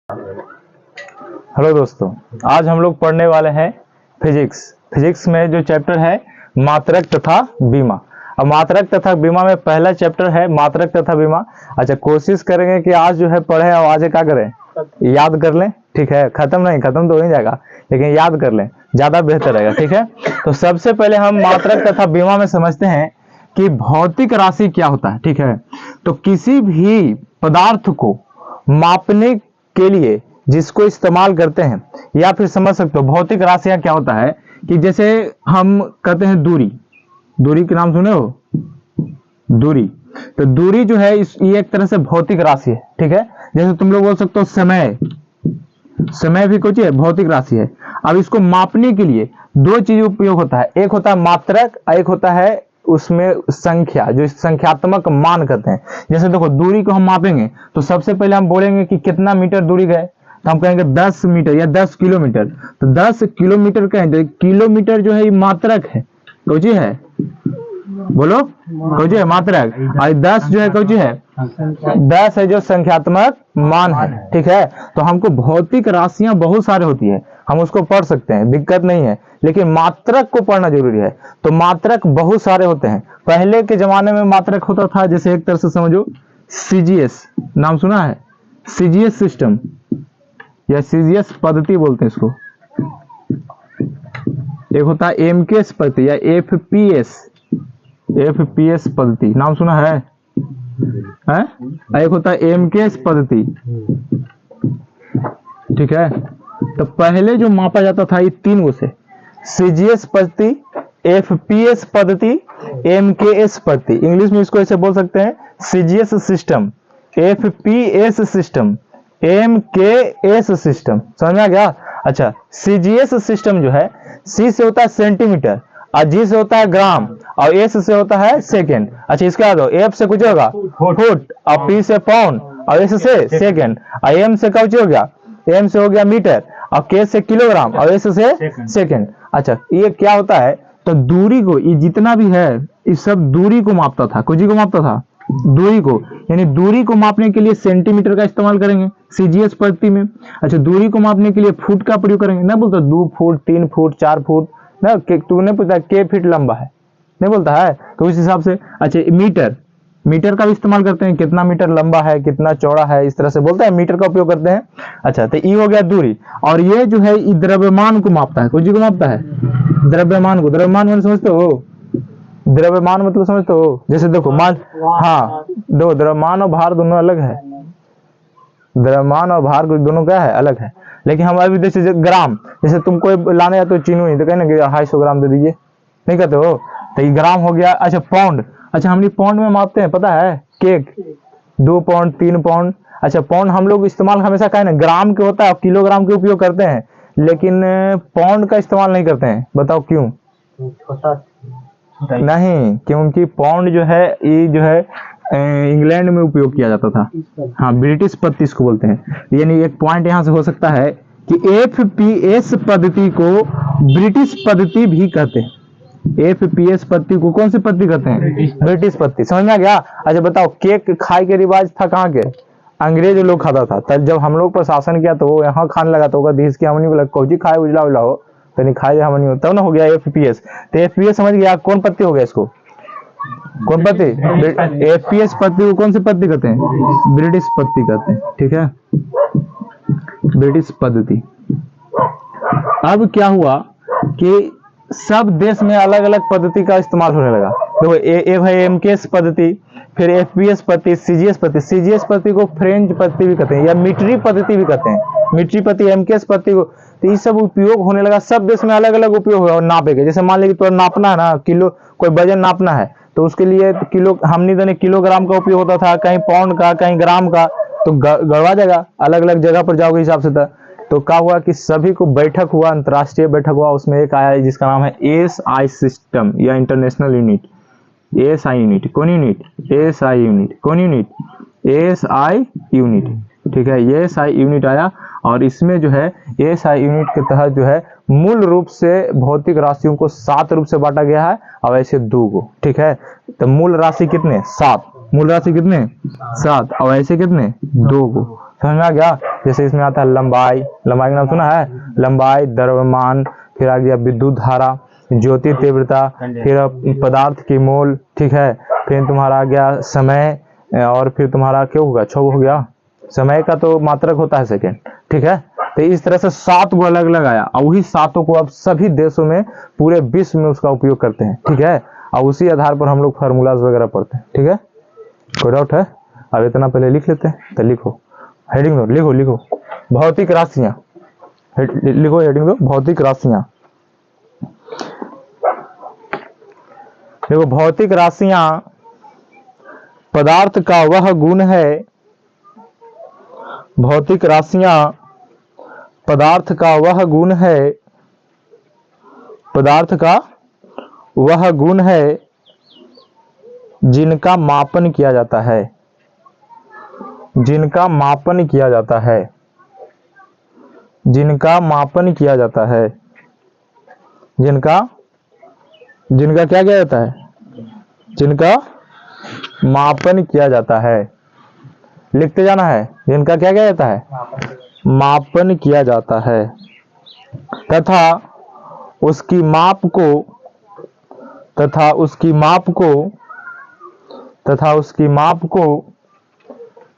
Hello दोस्तों, आज हम लोग पढ़ने वाले हैं फिजिक्स में जो चैप्टर है मात्रक तथा बीमा। अब मात्रक तथा बीमा में पहला चैप्टर है मात्रक तथा बीमा। अच्छा, कोशिश करेंगे कि आज जो है पढ़े और आज क्या करें, याद कर लें। ठीक है, खत्म तो हो ही जाएगा, लेकिन याद कर लें, ज्यादा बेहतर रहेगा। ठीक है, तो सबसे पहले हम मात्रक तथा बीमा में समझते हैं कि भौतिक राशि क्या होता है। ठीक है, तो किसी भी पदार्थ को मापने के लिए जिसको इस्तेमाल करते हैं, या फिर समझ सकते हो भौतिक राशियां क्या होता है कि जैसे हम कहते हैं दूरी के नाम सुने हो, दूरी। तो दूरी जो है ये एक तरह से भौतिक राशि है। ठीक है, जैसे तुम लोग बोल सकते हो समय भी कुछ है, भौतिक राशि है। अब इसको मापने के लिए दो चीज उपयोग होता है, एक होता है मात्रक, एक होता है उसमें संख्या, जो संख्यात्मक मान कहते हैं। जैसे देखो, दूरी को हम मापेंगे तो सबसे पहले हम बोलेंगे कि कितना मीटर दूरी गए, तो हम कहेंगे 10 मीटर या 10 किलोमीटर। तो 10 किलोमीटर कहेंगे, किलोमीटर जो है ये मात्रक है, कौची है, बोलो कौची है, मात्रक। और 10 जो है कौची है, 10 है जो संख्यात्मक मान है। ठीक है, तो हमको भौतिक राशियां बहुत सारे होती है, हम उसको पढ़ सकते हैं, दिक्कत नहीं है, लेकिन मात्रक को पढ़ना जरूरी है। तो मात्रक बहुत सारे होते हैं। पहले के जमाने में मात्रक होता था, जैसे एक तरह से समझो सीजीएस, नाम सुना है, सीजीएस सिस्टम या सीजीएस पद्धति बोलते हैं इसको। एक होता है एमकेएस पद्धति या एफपीएस पद्धति, नाम सुना है? एक होता है एमकेएस पद्धति। ठीक है, तो पहले जो मापा जाता था ये तीन गो से, सीजीएस पद्धति, एफपीएस पद्धति, एमकेएस पद्धति। इंग्लिश में इसको ऐसे बोल सकते हैं, CGS system, FPS system, MKS system. समझ में आ गया? अच्छा, सीजीएस सिस्टम जो है, सी से होता है सेंटीमीटर, और जी से होता है ग्राम, और एस से होता है सेकेंड। अच्छा, इसका याद हो, एफ से कुछ होगा फुट, और पी से पाउंड, और एस से सेकेंड, और एम से कुछ हो गया, एम से हो गया मीटर, और के से किलोग्राम, और एस से सेकेंड। अच्छा, ये क्या होता है, तो दूरी को, ये जितना भी है इस सब दूरी को मापता था, कुछ को मापता था, दूरी को। यानी दूरी को मापने के लिए सेंटीमीटर का इस्तेमाल करेंगे सीजीएस पद्धति में। अच्छा, दूरी को मापने के लिए फुट का प्रयोग करेंगे, ना बोलता 2 फुट 3 फुट 4 फुट ना, तूने पूछा के फीट लंबा है, नहीं बोलता है, तो उस हिसाब से। अच्छा, मीटर का भी इस्तेमाल करते हैं, कितना मीटर लंबा है, कितना चौड़ा है, इस तरह से बोलते हैं, मीटर का उपयोग करते हैं। अच्छा, तो ये हो गया दूरी। और ये जो है ये द्रव्यमान को मापता है, कुछ को मापता है, द्रव्यमान को। द्रव्यमान मतलब समझते हो, द्रव्यमान मतलब समझते हो, जैसे देखो मान, हाँ दो, द्रव्यमान और भार दोनों अलग है, द्रव्यमान और भार दोनों क्या है, अलग है। लेकिन हम अभी जैसे ग्राम, जैसे तुम कोई लाने जाते हो चीनी, तो कहना कि 250 ग्राम दे दीजिए, नहीं कहते हो, तो ये ग्राम हो गया। अच्छा, पाउंड, अच्छा हम पाउंड में मापते हैं, पता है, केक 2 पाउंड 3 पाउंड। अच्छा, पाउंड हम लोग इस्तेमाल हमेशा क्या है ना, ग्राम के होता है, किलोग्राम के उपयोग करते हैं, लेकिन पाउंड का इस्तेमाल नहीं करते हैं। बताओ क्यों? नहीं, क्योंकि पाउंड जो है ये जो है इंग्लैंड में उपयोग किया जाता था। हाँ, ब्रिटिश पद्धति इसको बोलते हैं। यानी एक पॉइंट यहाँ से हो सकता है कि एफपीएस पद्धति को ब्रिटिश पद्धति भी कहते हैं। एफपीएस पद्धति को कौन सी पद्धति कहते हैं? ब्रिटिश पद्धति। समझ में आ गया? अच्छा बताओ, केक खाए के रिवाज था कहाँ के? अंग्रेज लोग खाता था। तब जब हम लोग पर शासन किया तो वो यहाँ खाने लगा, तो देश की हमनी को कौजी खाए उजला उजला हो, तो नहीं खाए हमनी हो, तब ना हो गया एफपीएस। तो एफपीएस समझ गया कौन पद्धति हो गया, इसको कौन पद्धति? एफपीएस पद्धति को कौन सी पद्धति कहते हैं? ब्रिटिश पद्धति कहते हैं। ठीक है, ब्रिटिश पद्धति। अब क्या हुआ कि सब देश में अलग अलग पद्धति का इस्तेमाल होने लगा। देखो, एक है एमकेएस पद्धति, फिर एफपीएस पद्धति, सीजीएस पद्धति। सीजीएस पद्धति को फ्रेंच पद्धति भी कहते हैं, या मीट्री पद्धति भी कहते हैं, मीट्री पद्धति, एमकेएस पद्धति को। तो ये सब उपयोग होने लगा, सब देश में अलग अलग उपयोग हुआ नापे के। जैसे मान लीजिए तो नापना है ना, किलो, कोई वजन नापना है, तो उसके लिए किलो, हमने देने किलोग्राम का उपयोग होता था, कहीं पाउंड का, कहीं ग्राम का, तो गड़वा जाएगा, अलग अलग जगह पर जाओगे हिसाब से। तो क्या हुआ कि सभी को बैठक हुआ, अंतरराष्ट्रीय बैठक हुआ, उसमें एक आया जिसका नाम है एएसआई सिस्टम या इंटरनेशनल यूनिट। एएसआई यूनिट, कौन यूनिट? एएसआई यूनिट, कौन यूनिट? ASI unit. ठीक है, एएसआई यूनिट आया, और इसमें जो है एएसआई यूनिट के तहत जो है मूल रूप से भौतिक राशियों को 7 रूप से बांटा गया है, और ऐसे 2 गो। ठीक है, तो मूल राशि कितने? 7। मूल राशि कितने? 7, और ऐसे कितने? 2 गो। समझ में आ गया। जैसे इसमें आता है लंबाई, लंबाई का नाम सुना है, लंबाई, द्रव्यमान, फिर आ गया विद्युत धारा, ज्योति तीव्रता, फिर पदार्थ की मोल, ठीक है, फिर तुम्हारा आ गया समय, और फिर तुम्हारा क्या होगा, 6 हो गया, समय का तो मात्रक होता है सेकेंड, ठीक है। तो इस तरह से 7 को अलग अलग आया, और वही 7 को अब सभी देशों में, पूरे विश्व में उसका उपयोग करते हैं, ठीक है। और उसी आधार पर हम लोग फार्मूलाज वगैरह पढ़ते हैं, ठीक है। कोई डाउट है? अब इतना पहले लिख लेते हैं, तो लिखो हेडिंग दो, लिखो लिखो भौतिक राशियां, लिखो हेडिंग दो भौतिक राशियां। देखो भौतिक राशियां पदार्थ का वह गुण है, भौतिक राशियां पदार्थ का वह गुण है, पदार्थ का वह गुण है जिनका मापन किया जाता है, जिनका मापन किया जाता है, जिनका मापन किया जाता है, जिनका जिनका क्या किया जाता है, जिनका मापन किया जाता है, लिखते जाना है, जिनका क्या किया जाता है, मापन किया जाता है, तथा उसकी माप को, तथा उसकी माप को, तथा उसकी माप को,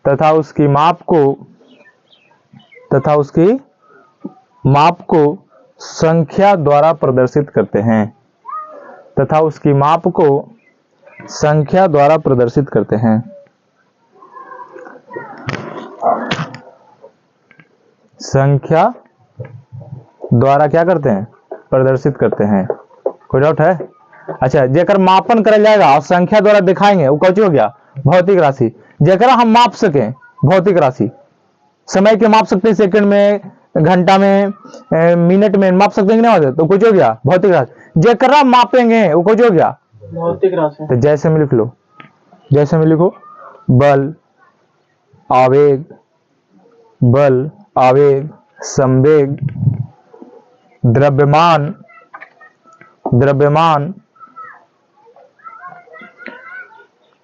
तथा उसकी माप को, तथा उसकी माप को संख्या द्वारा प्रदर्शित करते हैं, तथा उसकी माप को संख्या द्वारा प्रदर्शित करते हैं। संख्या द्वारा क्या करते हैं, प्रदर्शित करते हैं। कोई डाउट है? अच्छा, जेकर मापन करल जाएगा और संख्या द्वारा दिखाएंगे, वो कौन हो गया, भौतिक राशि। जेकरा हम माप सके, भौतिक राशि, समय के माप सकते हैं, सेकंड में, घंटा में, मिनट में माप सकते हैं कि नहीं, तो कुछ हो गया भौतिक राशि। जेकरा मापेंगे वो कुछ हो गया भौतिक राशि। तो जैसे में लिख लो, जैसे में लिखो, बल, आवेग, बल, आवेग, संवेग, द्रव्यमान, द्रव्यमान,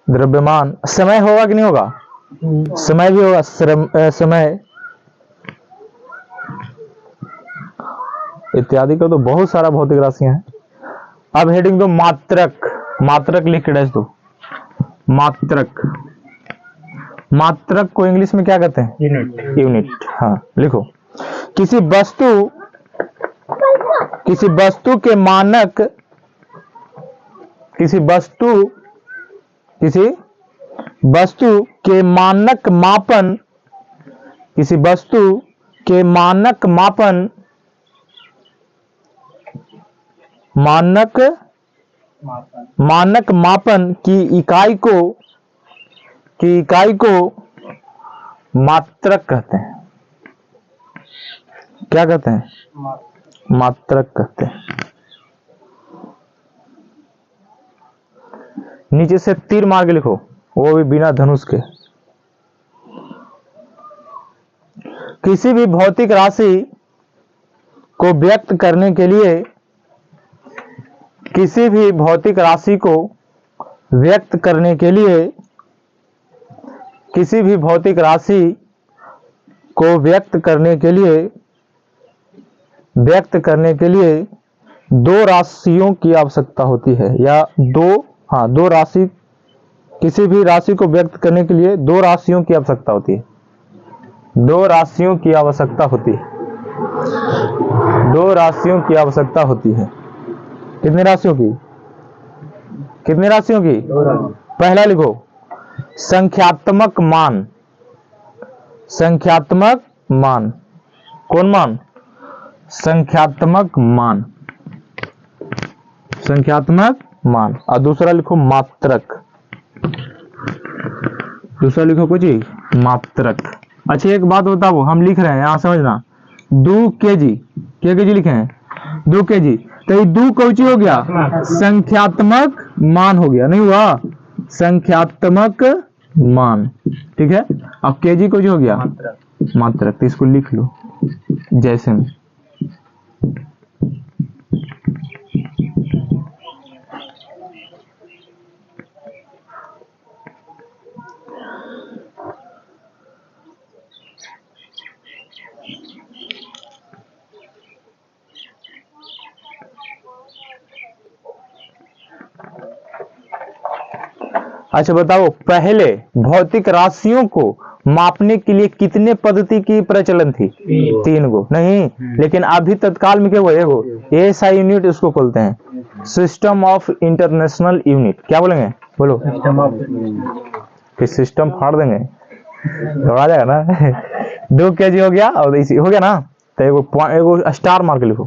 द्रव्यमान, समय होगा कि नहीं होगा, समय भी होगा, समय इत्यादि का तो बहुत सारा भौतिक राशियां हैं। अब हेडिंग दो मात्रक, मात्रक लिख के डैश दो, मात्रक, मात्रक को इंग्लिश में क्या कहते हैं, यूनिट, यूनिट, हाँ लिखो। किसी वस्तु, किसी वस्तु के मानक, किसी वस्तु, किसी वस्तु के मानक मापन, किसी वस्तु के मानक मापन, मानक, मानक मापन की इकाई को, की इकाई को मात्रक कहते हैं। क्या कहते हैं, मात्रक कहते हैं। नीचे से तीर मार के लिखो, वो भी बिना धनुष के। किसी भी भौतिक राशि को व्यक्त करने के लिए, किसी भी भौतिक राशि को व्यक्त करने के लिए, किसी भी भौतिक राशि को व्यक्त करने के लिए, व्यक्त करने के लिए दो राशियों की आवश्यकता होती है, या दो राशि, किसी भी राशि को व्यक्त करने के लिए दो राशियों की आवश्यकता होती है, दो राशियों की आवश्यकता होती है, दो राशियों की आवश्यकता होती है। कितनी राशियों की, कितनी राशियों की, पहला लिखो संख्यात्मक मान, संख्यात्मक मान, कौन मान, संख्यात्मक मान, संख्यात्मक मान। और दूसरा लिखो मात्रक, दूसरा लिखो कुछ मात्रक। अच्छा एक बात बताओ, हम लिख रहे हैं यहां समझना, 2 kg, क्या kg लिखे हैं, 2 kg, तो ये 2 कौची हो गया, संख्यात्मक मान हो गया, नहीं हुआ, संख्यात्मक मान, ठीक है। अब kg को जो हो गया मात्रक, तो इसको लिख लो जैसे में। अच्छा बताओ, पहले भौतिक राशियों को मापने के लिए कितने पद्धति की प्रचलन थी? 3 गो नहीं, लेकिन अभी तत्काल में क्या हुआ? एगो एएसआई यूनिट इसको बोलते हैं, सिस्टम ऑफ इंटरनेशनल यूनिट। क्या बोलेंगे? बोलो। फिर सिस्टम फाड़ देंगे, दौड़ा जाएगा ना। 2 kg हो गया और इसी हो गया ना, तो एगो स्टार मार के लिखो।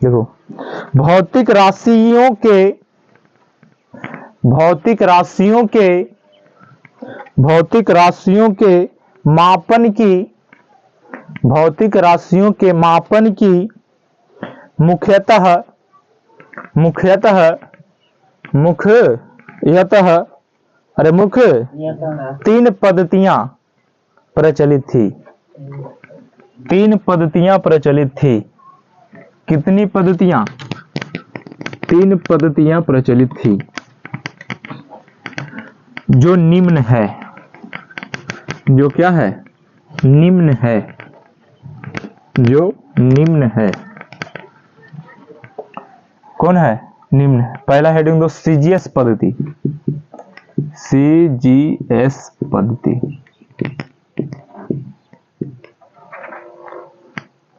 देखो, भौतिक राशियों के मापन की मुख्यतः 3 पद्धतियां प्रचलित थी। 3 पद्धतियां प्रचलित थी। कितनी पद्धतियां? 3 पद्धतियां प्रचलित थी, जो निम्न है। जो क्या है? निम्न है। जो निम्न है। कौन है निम्न? पहला हेडिंग दो, सीजीएस पद्धति। सीजीएस पद्धति,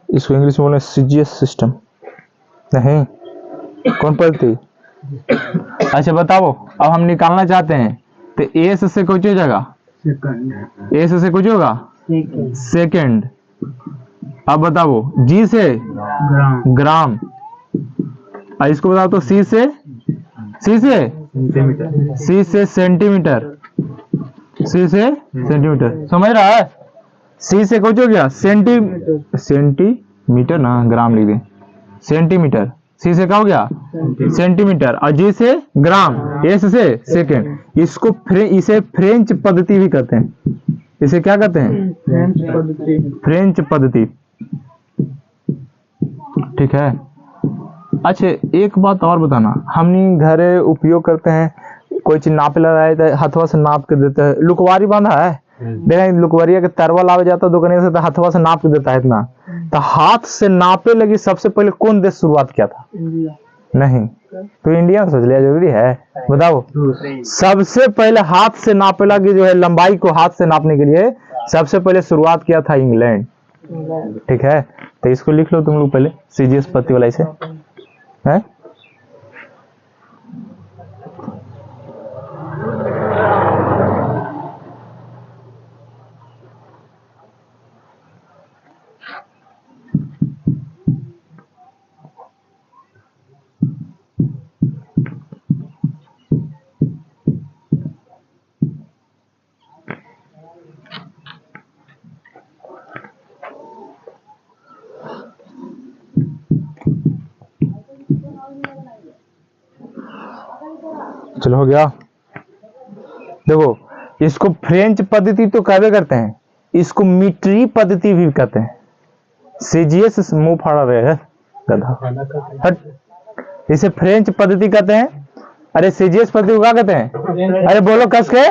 इसको इंग्लिश में बोले सीजीएस सिस्टम। नहीं, कौन पद्धति? अच्छा बताओ, अब हम निकालना चाहते हैं तो एस से कुछ हो जाएगा, एस से कुछ होगा सेकंड। अब बताओ, जी से ग्राम। अब इसको बताओ तो सी से सेंटीमीटर। समझ रहा है? सी से कुछ हो गया सेंटीमीटर ना, ग्राम लिख दे, सेंटीमीटर। सी से क्या हो गया? सेंटीमीटर। और जी से ग्राम, एस से सेकंड। इसे फ्रेंच पद्धति भी कहते हैं। इसे क्या कहते हैं? फ्रेंच पद्धति। ठीक है। अच्छा, एक बात और बताना, हमने घरे उपयोग करते हैं, कोई चीज नापे लगाए तो हथवा से नाप के देते हैं। लुकवारी बांधा है, देखा लुकवारिया के तरवा लावे जाता दुकान से, तो हथवा से नाप के देता है इतना। तो हाथ से नापे लगी सबसे पहले कौन देश शुरुआत किया था? नहीं, तो इंडिया सोच लिया जरूरी है? बताओ। सबसे पहले हाथ से नापे लगी जो है, लंबाई को हाथ से नापने के लिए सबसे पहले शुरुआत किया था इंग्लैंड। ठीक है, तो इसको लिख लो तुम लोग पहले, सीजीएस पद्धति वाला इसे है। चलो हो गया। देखो, इसको फ्रेंच पद्धति तो कहते करते हैं, इसको मीट्री पद्धति भी कहते हैं। सीजीएस मुंह फाड़ा रहे है गधा। इसे फ्रेंच पद्धति कहते हैं। अरे सीजीएस पद्धति को क्या कहते हैं? अरे बोलो कस के,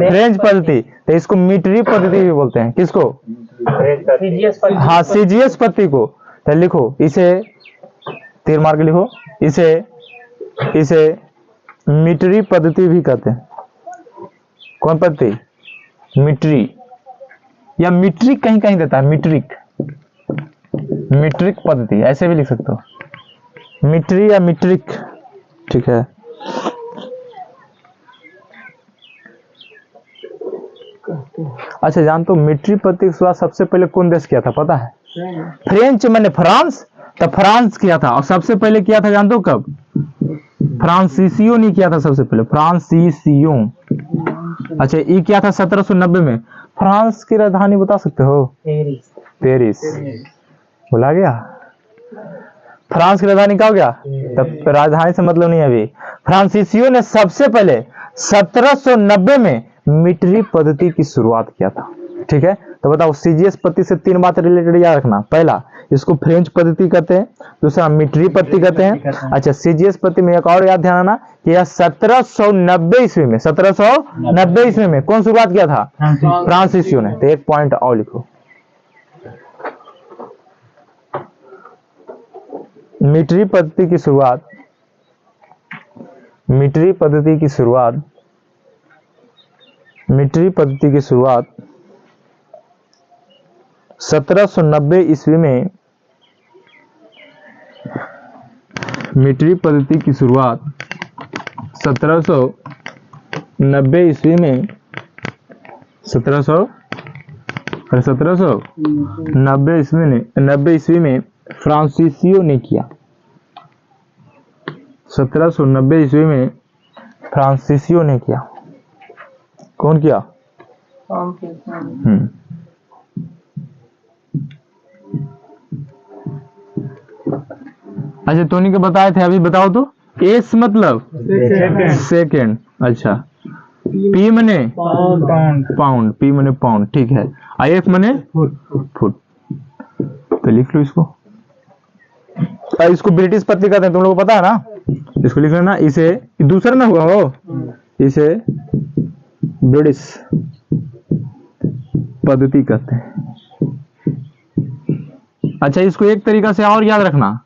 फ्रेंच पद्धति। तो इसको मीट्री पद्धति भी बोलते हैं। किसको? हाँ, सीजीएस पद्धति को। तो लिखो, इसे तीर मार के लिखो, इसे मीट्री पद्धति भी कहते हैं। कौन पद्धति? मीट्री या मीट्रिक, कहीं कहीं देता है मीट्रिक पद्धति, ऐसे भी लिख सकते हो, मीट्री या मीट्रिक। ठीक है। अच्छा, जानते हो मीट्री पद्धति की शुरुआत सबसे पहले कौन देश किया था? पता है? फ्रेंच, मैंने फ्रांस। तो फ्रांस किया था, और सबसे पहले किया था जानते हो कब? फ्रांसीसियो ने किया था सबसे पहले, फ्रांसीसियो। अच्छा, ये किया था 1790 में। फ्रांस की राजधानी बता सकते हो? पेरिस। बोला गया। फ्रांस की राजधानी क्या हो गया? तब राजधानी से मतलब नहीं है अभी। फ्रांसीसियो ने सबसे पहले 1790 में मीट्री पद्धति की शुरुआत किया था। ठीक है, तो बताओ, सीजीएस पद्धति से 3 बातें रिलेटेड याद रखना। पहला, इसको फ्रेंच पद्धति कहते हैं। दूसरा, मीट्री पद्धति कहते हैं। अच्छा, सीजीएस पद्धति में एक और याद ध्यान आना कि यह 1790 ईस्वी में, 1790 ईस्वी में कौन शुरुआत किया था? फ्रांसीसियो ने। तो एक पॉइंट और लिखो, मीट्री पद्धति की शुरुआत मीट्रिक पद्धति की शुरुआत 1790 ईस्वी में, मीट्रिक पद्धति की शुरुआत 1790 ईस्वी में, 1790 ईस्वी में फ्रांसीसियो ने किया। 1790 ईस्वी में फ्रांसीसियो ने किया। कौन किया? अच्छा, टोनी के बताए थे, अभी बताओ तो। एस मतलब सेकेंड। अच्छा, पी मने पाउंड, पी मने पाउंड, ठीक है। आई एफ मने फुट। तो लिख लो इसको। इसको ब्रिटिश पद्धति कहते हैं, तुम लोगों को पता है ना। इसको लिख लेना। इसे दूसरा ना हुआ हो, इसे ब्रिटिश पद्धति कहते हैं। अच्छा, इसको एक तरीका से और याद रखना।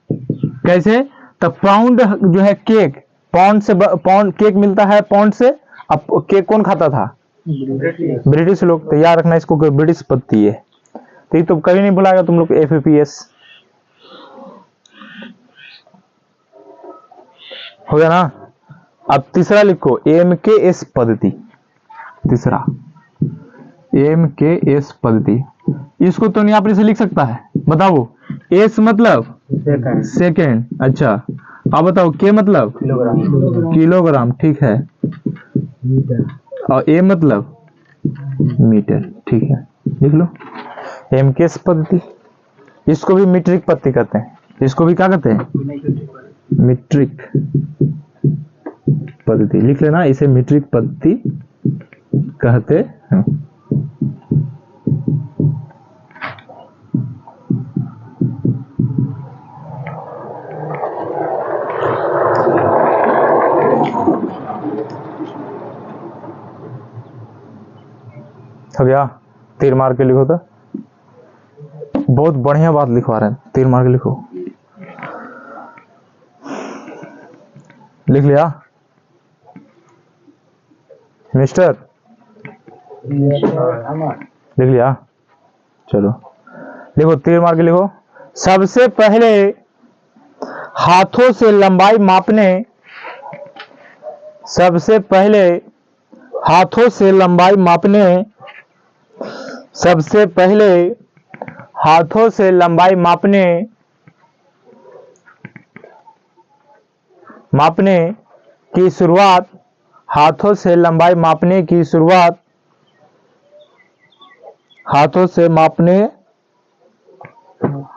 कैसे? तो पाउंड जो है केक, पाउंड से पाउंड केक मिलता है पाउंड से। अब केक कौन खाता था? ब्रिटिश लोग। तो याद रखना इसको, ब्रिटिश पद्धति है। तो ये तो कभी नहीं भुलाएगा तुम लोग। FAPS हो गया ना। अब तीसरा लिखो, MKS पद्धति। तीसरा MKS पद्धति, इसको तो नहीं आप इसे लिख सकता है। बताओ, एस मतलब सेकेंड। अच्छा, अब बताओ के मतलब किलोग्राम, ठीक है। और ए मतलब मीटर, ठीक है। लिख लो MKS पद्धति। इसको भी मीट्रिक पद्धति कहते हैं। इसको भी क्या कहते हैं? मीट्रिक पद्धति। लिख लेना, इसे मीट्रिक पद्धति कहते हैं। हो गया? तीर मार के लिखो। तो बहुत बढ़िया बात लिखवा रहे हैं, तीर मार के लिखो। लिख लिया मिस्टर? लिख लिया? चलो लिखो, तीर मार के लिखो। सबसे पहले हाथों से लंबाई मापने, सबसे पहले हाथों से लंबाई मापने, सबसे पहले हाथों से लंबाई मापने की शुरुआत, हाथों से लंबाई मापने की शुरुआत,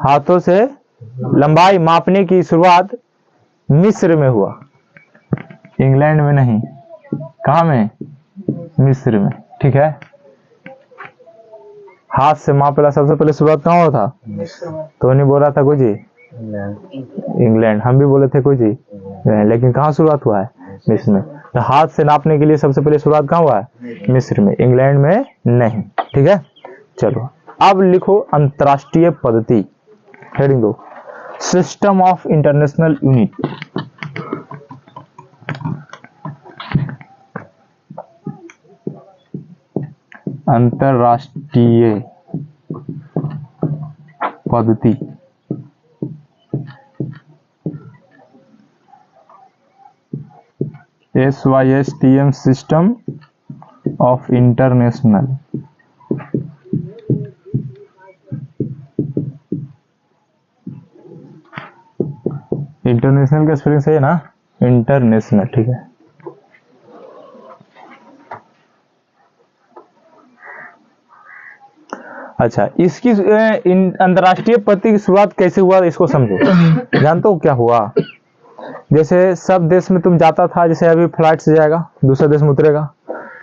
हाथों से लंबाई मापने की शुरुआत मिस्र में हुआ। इंग्लैंड में नहीं। कहाँ में? मिस्र में, ठीक है। हाथ से मापेला सबसे पहले शुरुआत कहाँ हुआ था? तो नहीं बोला था कोई जी? इंग्लैंड। हम भी बोले थे कोई जी, लेकिन कहाँ शुरुआत हुआ है? मिस्र में। तो हाथ से नापने के लिए सबसे पहले शुरुआत कहाँ हुआ है? मिस्र में, इंग्लैंड में नहीं, ठीक है। चलो अब लिखो अंतरराष्ट्रीय पद्धति। हेडिंग दो, सिस्टम ऑफ इंटरनेशनल यूनिट। अंतरराष्ट्रीय पद्धति। SYSTM system of international. International का स्पेलिंग सही है ना? इंटरनेशनल, ठीक है। अच्छा, इसकी अंतरराष्ट्रीय पद्धति की शुरुआत कैसे हुआ इसको समझो। जानते हो क्या हुआ? जैसे सब देश में तुम जाता था, जैसे अभी फ्लाइट से जाएगा, दूसरे देश में उतरेगा,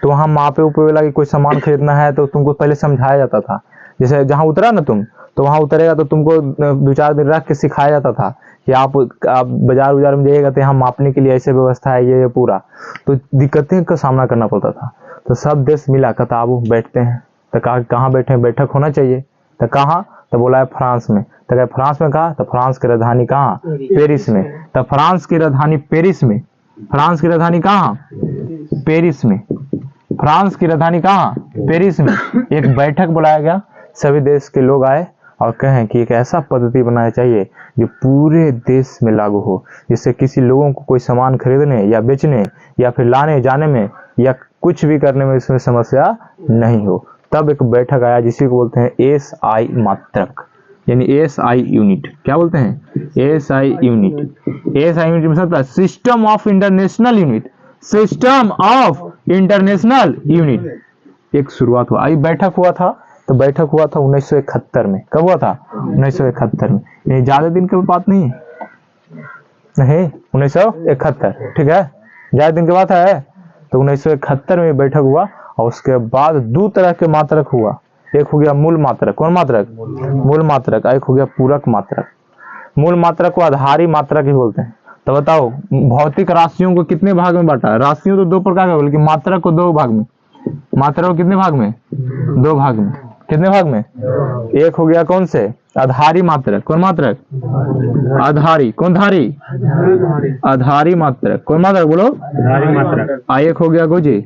तो वहां मापे ऊपर लगी कोई सामान खरीदना है तो तुमको पहले समझाया जाता था। जैसे जहां उतरा ना तुम, तो वहां उतरेगा तो तुमको 2-4 दिन रख के सिखाया जाता था कि आप बाजार उजार में जाइएगा तो यहाँ मापने के लिए ऐसे व्यवस्था है, ये पूरा। तो दिक्कतें का सामना करना पड़ता था। तो सब देश मिला, कहता अब बैठते हैं। तो कहाँ बैठे? बैठक होना चाहिए। तो कहाँ? तो बोला है फ्रांस में। तो क्या फ्रांस में? कहा तो फ्रांस की राजधानी कहाँ? पेरिस में। तो फ्रांस की राजधानी पेरिस में, फ्रांस की राजधानी कहाँ? पेरिस में। फ्रांस की राजधानी कहाँ, पेरिस में एक बैठक बुलाया गया, सभी देश के लोग आए और कहें कि एक ऐसा पद्धति बनाना चाहिए जो पूरे देश में लागू हो, जिससे किसी लोगों को कोई सामान खरीदने या बेचने या फिर लाने जाने में या कुछ भी करने में इसमें समस्या नहीं हो। तब एक बैठक आया जिसी को बोलते हैं एसआई मात्रक, यानी एसआई यूनिट। क्या बोलते हैं, एसआई यूनिट। एसआई यूनिट मतलब है system of international unit, system of international unit. एक शुरुआत हुआ, बैठक हुआ था, तो बैठक हुआ था 1971 में। कब हुआ था, 1971 में। ये ज्यादा दिन की बात नहीं है, नहीं 1971, ठीक है, ज्यादा दिन की बात है। तो 1971 में बैठक हुआ और उसके बाद दो तरह के मात्रक हुआ। एक हो गया मूल मात्रक, कौन मात्रक, मूल मात्रक। एक हो गया पूरक मात्रक। मूल मात्रक को आधारी मात्रक ही बोलते हैं। तो बताओ भौतिक राशियों को कितने भाग में बांटा है, राशियों तो दो प्रकार का, बल्कि मात्रक को दो भाग में, मात्रक को कितने भाग में, दो भाग में। कितने भाग में, एक हो गया कौन से, आधारी मात्रक। कौन मात्रक, आधारी, कौन धारी, आधारी मात्रक। कौन मात्रक बोलो, आधारी मात्रक। एक हो गया गोजी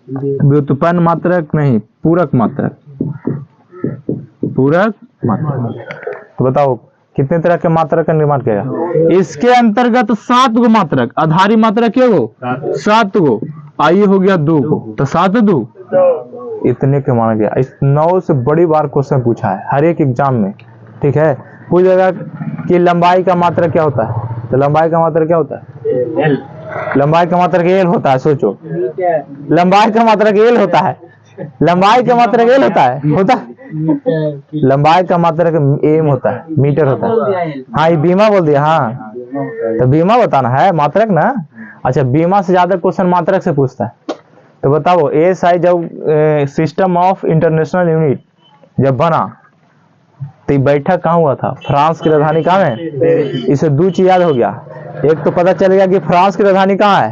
व्युत्पन्न मात्रक, नहीं पूरक मात्रक, पूरक मात्रक। तो बताओ कितने तरह के मात्रक का निर्माण किया। इसके अंतर्गत 7 गो मात्रक, आधारी मात्रक क्या गो, 7 गो। आइए हो गया 2 को, तो 7 2 इतने के माना गया। इस 9 से बड़ी बार क्वेश्चन पूछा है हर एक एग्जाम में, ठीक है। पूछेगा कि लंबाई का मात्रक क्या होता है, तो लंबाई का मात्रक क्या होता है, लंबाई का मात्रक एल होता है। सोचो लंबाई का मात्रक एल होता है, लंबाई का मात्रक एल होता है, लंबाई का मात्रक एम होता है, मीटर होता है। हाँ ये बीमा बोल दिया, हाँ तो बीमा बताना है, मात्रक ना। अच्छा बीमा से ज्यादा क्वेश्चन मात्रक से पूछता है। तो बताओ एएसआई जब सिस्टम ऑफ इंटरनेशनल यूनिट जब बना तो ये बैठक कहाँ हुआ था, फ्रांस की राजधानी कहाँ है। इसे 2 चीज याद हो गया, एक तो पता चल गया कि फ्रांस की राजधानी कहाँ है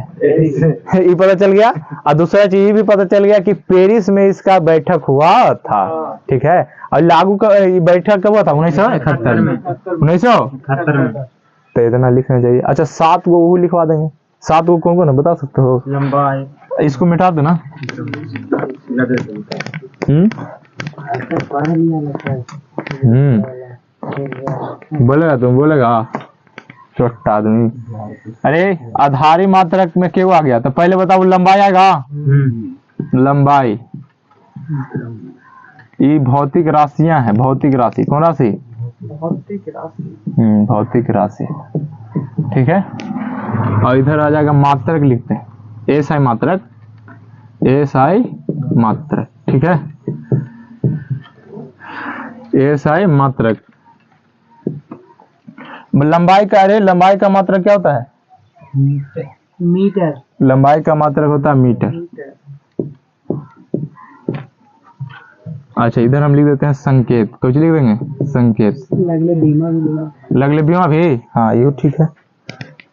ये पता चल गया, और दूसरा चीज ये भी पता चल गया कि पेरिस में इसका बैठक हुआ था, ठीक है। और लागू का बैठक कब हुआ था, 1971 में, 1971 में। तो इतना लिखना चाहिए। अच्छा 7 गो वो लिखवा देंगे, 7 गो कौन कौन है बता सकते हो, लंबाई, इसको मिटा दो ना। बोलेगा तुम, बोलेगा छोटा आदमी। अरे आधारी मात्रक में क्यों आ गया, तो पहले बताओ लंबाई आएगा, लंबाई। ये भौतिक राशियां हैं, भौतिक राशि, कौन राशि, भौतिक राशि, भौतिक राशि, ठीक है। और इधर आ जाएगा मात्रक, लिखते हैं एसआई मात्रक, एसआई मात्रक, ठीक है, एसआई मात्रक। लंबाई का, अरे लंबाई का मात्रक क्या होता है, मीटर, लंबाई का मात्रक होता है मीटर। अच्छा इधर हम लिख देते हैं संकेत, कुछ लिख देंगे संकेत, लगले बीमा भी, लगले बीमा भी, हाँ ये ठीक है,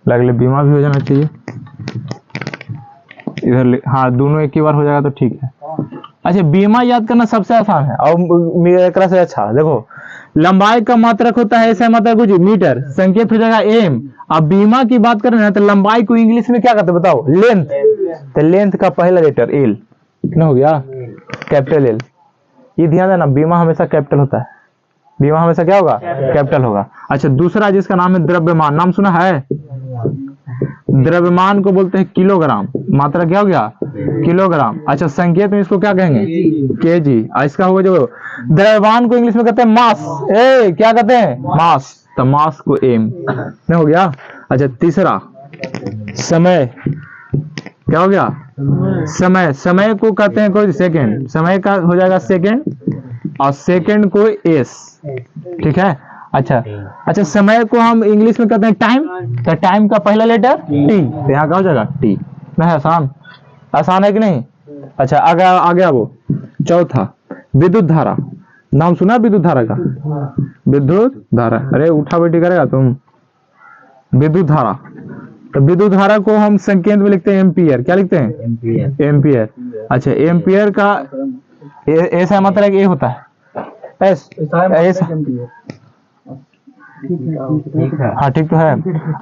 लगले बीमा भी हो जाना चाहिए इधर, हाँ दोनों एक ही बार हो जाएगा तो ठीक है। अच्छा बीमा याद करना सबसे आसान है और एक से अच्छा, देखो लंबाई का मात्रक होता है ऐसा मात्रक कुछ मीटर, संकेत हो जाएगा एम। अब बीमा की बात करें ना तो लंबाई को इंग्लिश में क्या कहते हैं बताओ, लेंथ। तो लेंथ का पहला लेटर एल ना हो गया, कैपिटल एल। ये ध्यान देना बीमा हमेशा कैपिटल होता है, बीमा हमेशा क्या होगा, कैपिटल होगा। अच्छा दूसरा जिसका नाम है द्रव्यमान, नाम सुना है, द्रव्यमान को बोलते हैं किलोग्राम, मात्रा क्या हो गया, किलोग्राम। अच्छा संकेत में इसको क्या कहेंगे, केजी। इसका होगा जो द्रव्यमान को इंग्लिश में कहते हैं मास, क्या कहते हैं, मास। तो मास को एम नहीं हो गया। अच्छा तीसरा समय, क्या हो गया, समय, समय को कहते हैं कोई सेकंड, समय का हो जाएगा सेकंड, और सेकंड को एस, ठीक है। अच्छा समय को हम इंग्लिश में कहते हैं टाइम, तो टाइम का पहला लेटर टी, तो यहाँ का हो जाएगा टी। नहीं आसान, आसान है कि नहीं। अच्छा आ गया वो चौथा विद्युत धारा, नाम सुना विद्युत धारा का, विद्युत धारा, अरे उठा बैठी करेगा तुम, विद्युत धारा। तो विद्युत धारा को हम संकेत में लिखते हैं एम्पियर, क्या लिखते हैं, एम्पियर। अच्छा एम्पियर का ऐसा मतलब ए होता है, एस, हाँ ठीक तो है।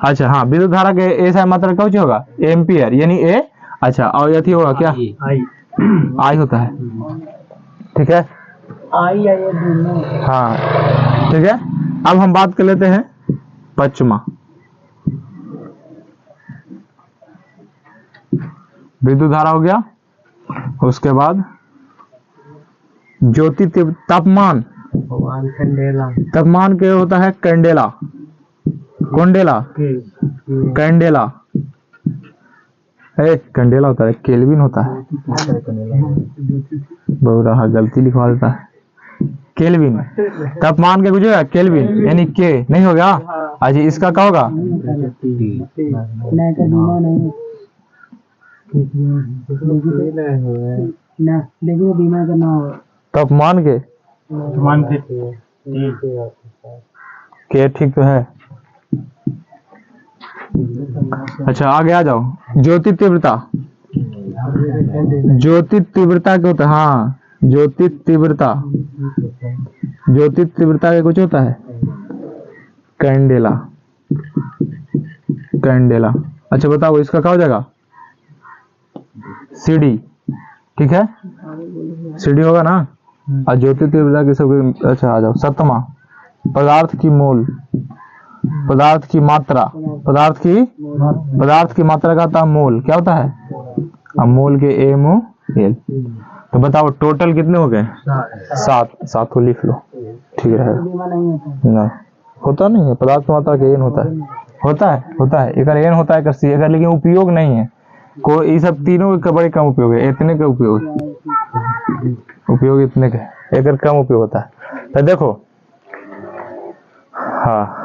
अच्छा हाँ विद्युत धारा के ऐसा मात्रा क्या होगा, एम्पियर यानी ए। अच्छा और यथी होगा क्या, आई होता है, ठीक है। आई आई दोनों। हाँ ठीक है। अब हम बात कर लेते हैं पश्चिमा। विद्युत धारा हो गया, उसके बाद ज्योति तापमान, तापमान के होता है कैंडेला, कोंडेला, कैंडेला, कैंडेला होता है, केल्विन होता है, बहुत रहा गलती लिखवा देता है, केल्विन। तापमान के कुछ होगा केल्विन, यानी के नहीं होगा। अच्छा इसका क्या होगा, लेकिन बीमा करना होगा तापमान के ठीक तो है। अच्छा आगे आ जाओ, ज्योति तीव्रता, ज्योति तीव्रता क्या होता है, हाँ ज्योति तीव्रता, ज्योति तीव्रता के कुछ होता है कैंडेला, कैंडेला। अच्छा बताओ इसका क्या हो जाएगा, सीडी, ठीक है सीडी होगा ना। और ज्योति तीव्रता की सब। अच्छा आ जाओ सप्तमा, पदार्थ की मोल, पदार्थ की मात्रा, पदार्थ की मात्रा का होता है मोल, क्या होता है, अब मोल के एम एल। तो बताओ टोटल कितने हो गए, 7, 7 को लिख लो, ठीक रहेगा। नहीं होता नहीं है, पदार्थ की मात्रा का एन होता है, होता है एक एन होता है, सी अगर, लेकिन उपयोग नहीं है को, ये सब तीनों का बड़े कम उपयोग है, इतने का उपयोग इतने का, एक कम उपयोग होता है। तो देखो हाँ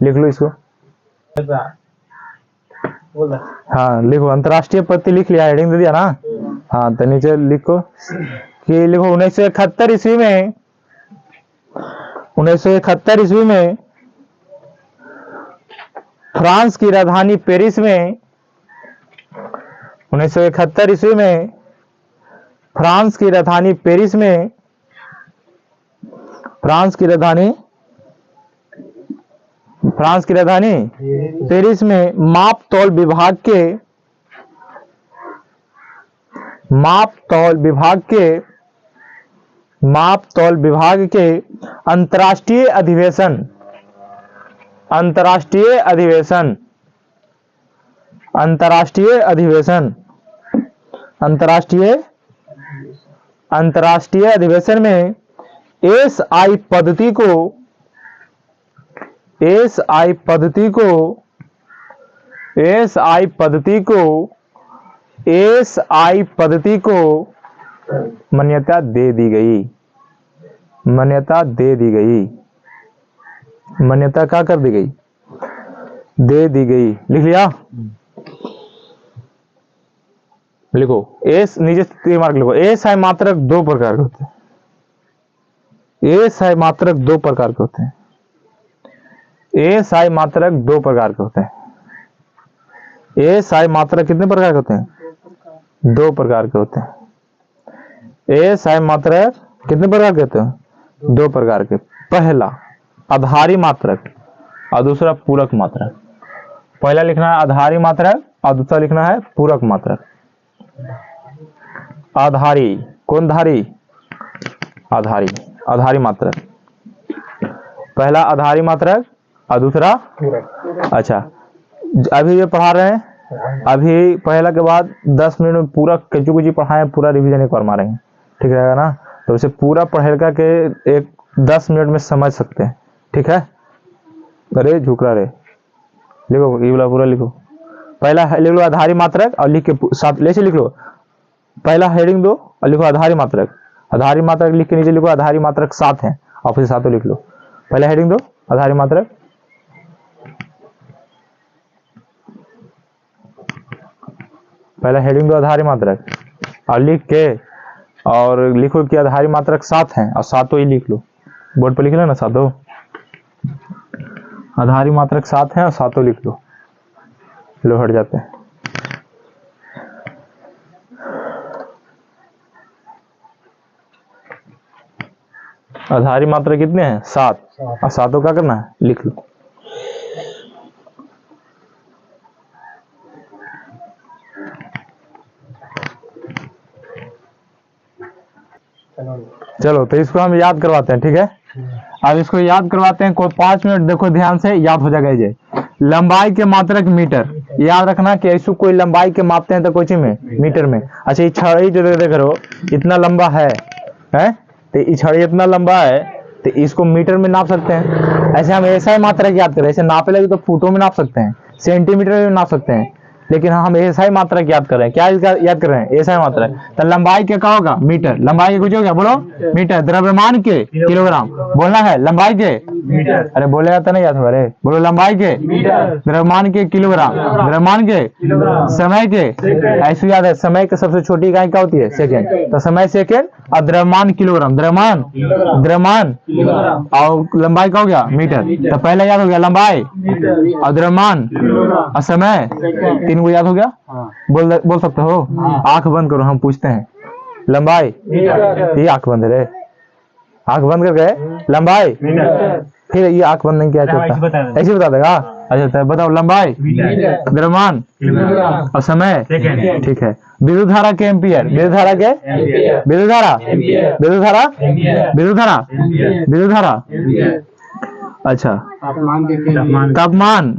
लिख लो इसको, हाँ लिखो, अंतरराष्ट्रीय पद्धति लिख लिया, हेडिंग दे दिया ना। हाँ तो नीचे लिखो कि लिखो 1971 ईस्वी में, 1971 ईस्वी में फ्रांस की राजधानी पेरिस में, 1971 ईस्वी में फ्रांस की राजधानी पेरिस में, फ्रांस की राजधानी पेरिस में माप तौल विभाग के अंतर्राष्ट्रीय अधिवेशन में एसआई पद्धति को मान्यता दे दी गई, मान्यता क्या कर दी गई, दे दी गई। लिख लिया, लिखो एस, नीचे 3 मार्क लिखो। एसआई मात्रक 2 प्रकार के होते हैं, एसआई मात्रक 2 प्रकार के होते हैं, एसआई मात्रक 2 प्रकार के होते हैं। एसआई मात्रक कितने प्रकार के होते हैं, 2 प्रकार के होते हैं। एसआई मात्रक कितने प्रकार के होते हैं, 2 प्रकार के। पहला आधारी मात्रक और दूसरा पूरक मात्रक। पहला लिखना है आधारी मात्रक और दूसरा लिखना है पूरक मात्रक। आधारी, कौन धारी, आधारी मात्रक, पहला आधारी मात्रक और दूसरा पूरक। अच्छा अभी ये पढ़ा रहे हैं, अभी पहला के बाद 10 मिनट में पूरा कचू पढ़ाएं, पूरा रिवीजन एक बार मारेंगे, ठीक रहेगा ना। तो उसे पूरा पढ़ेगा के एक 10 मिनट में समझ सकते हैं, ठीक है। अरे झुक रहा रे, लिखो ये वाला पूरा लिखो। पहला लिख लो आधारी मात्रक और लिख के साथ ले से लिख लो, पहला हेडिंग दो और लिखो आधारी मात्रक, आधारी मात्रक लिख के नीचे लिखो आधारी मात्रक 7 है और फिर 7 लिख लो। पहला हेडिंग दो आधारी मात्रक, पहला हेडिंग दो आधारी मात्रक और लिख के और लिखो कि आधारी मात्रक 7 है और 7 ही लिख लो, बोर्ड पर लिख लो ना 7, आधारी मात्रक 7 है और 7 लिख लो, लो हट जाते हैं। आधारी मात्रा कितने हैं, 7 और 7 क्या करना है, लिख लो। चलो तो इसको हम याद करवाते हैं, ठीक है। अब इसको याद करवाते हैं, कोई 5 मिनट देखो ध्यान से, याद हो जाएगा ये। लंबाई के मात्रक मीटर, याद रखना कि ऐसे कोई लंबाई के मापते हैं तो कोई चीज में मीटर में। अच्छा ये छड़ी जो देख रहे हो इतना लंबा है तो ये छड़ी इतना लंबा है तो इसको मीटर में नाप सकते हैं। ऐसे हम ऐसा ही मात्रक याद करें, ऐसे नापे लगे तो फुटों में नाप सकते हैं, सेंटीमीटर में नाप सकते हैं, लेकिन हम ऐसा ही मात्रक याद कर रहे हैं। क्या याद कर रहे हैं? ऐसा ही मात्रक। तो लंबाई के क्या होगा? मीटर। लंबाई के कुछ हो गया, बोलो मीटर। द्रव्यमान के किलोग्राम बोलना है, लंबाई के मीटर। अरे बोले जाता नहीं याद, अरे बोलो लंबाई के मीटर, द्रव्यमान के किलोग्राम, द्रव्यमान के समय के, ऐसे याद है। समय की सबसे छोटी इकाई क्या होती है? सेकेंड। तो समय सेकेंड और द्रव्यमान किलोग्राम, द्रव्यमान और लंबाई का हो गया मीटर। तो पहले याद हो गया लंबाई और द्रव्यमान और समय, 3 को याद हो गया। बोल सकते हो? आंख बंद करो, हम पूछते हैं। लंबाई, ये आंख बंद है, आंख बंद कर गए। लंबाई, फिर ये आंख बंद नहीं किया चलता, ऐसे बता देगा। अच्छा तो बताओ लंबाई, द्रव्यमान और समय, ठीक है। विद्युत धारा के एम्पियर, विद्युत धारा के विद्युत धारा, विद्युत धारा, विद्युत धारा, विद्युत धारा। अच्छा तापमान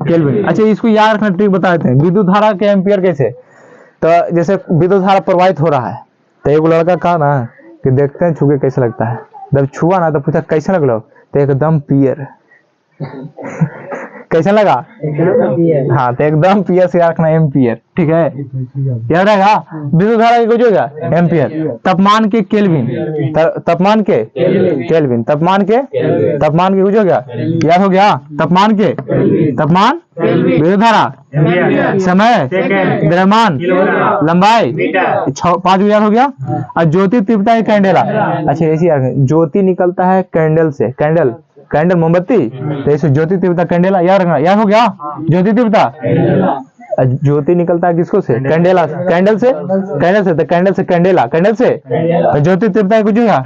केल्विन। अच्छा इसको याद रखना, ट्रिक बता देते हैं। विद्युत धारा के एम्पियर कैसे? तो जैसे विद्युत धारा प्रवाहित हो रहा है तो एक लड़का कहा ना कि देखते हैं छू के कैसा लगता है। जब छुआ ना तो पूछा कैसा लगलो, तो एकदम पियर। कैसा लगा? हाँ, तो एकदम पियर से याद रखना, एम्पियर, ठीक है। याद रहेगा। विद्युत धारा की कुछ हो गया एम्पियर। तापमान के केल्विन, तापमान के केल्विन, तापमान के कुछ हो गया, याद हो गया। तापमान के तापमान, विद्युत धारा, समय, द्रव्यमान, लंबाई, 5 याद हो गया। और ज्योति तीव्रता कैंडेला। अच्छा ऐसी ज्योति निकलता है कैंडल से, कैंडल मोमबत्ती, तो ऐसे ज्योति तीव्रता कैंडेला, याद रखना। याद हो गया ज्योति तीव्रता। ज्योति निकलता है किसको से? कैंडेला, कैंडल से, तो कैंडल से कैंडेला, कैंडल से तो ज्योति तीव्रता कुछ होगा,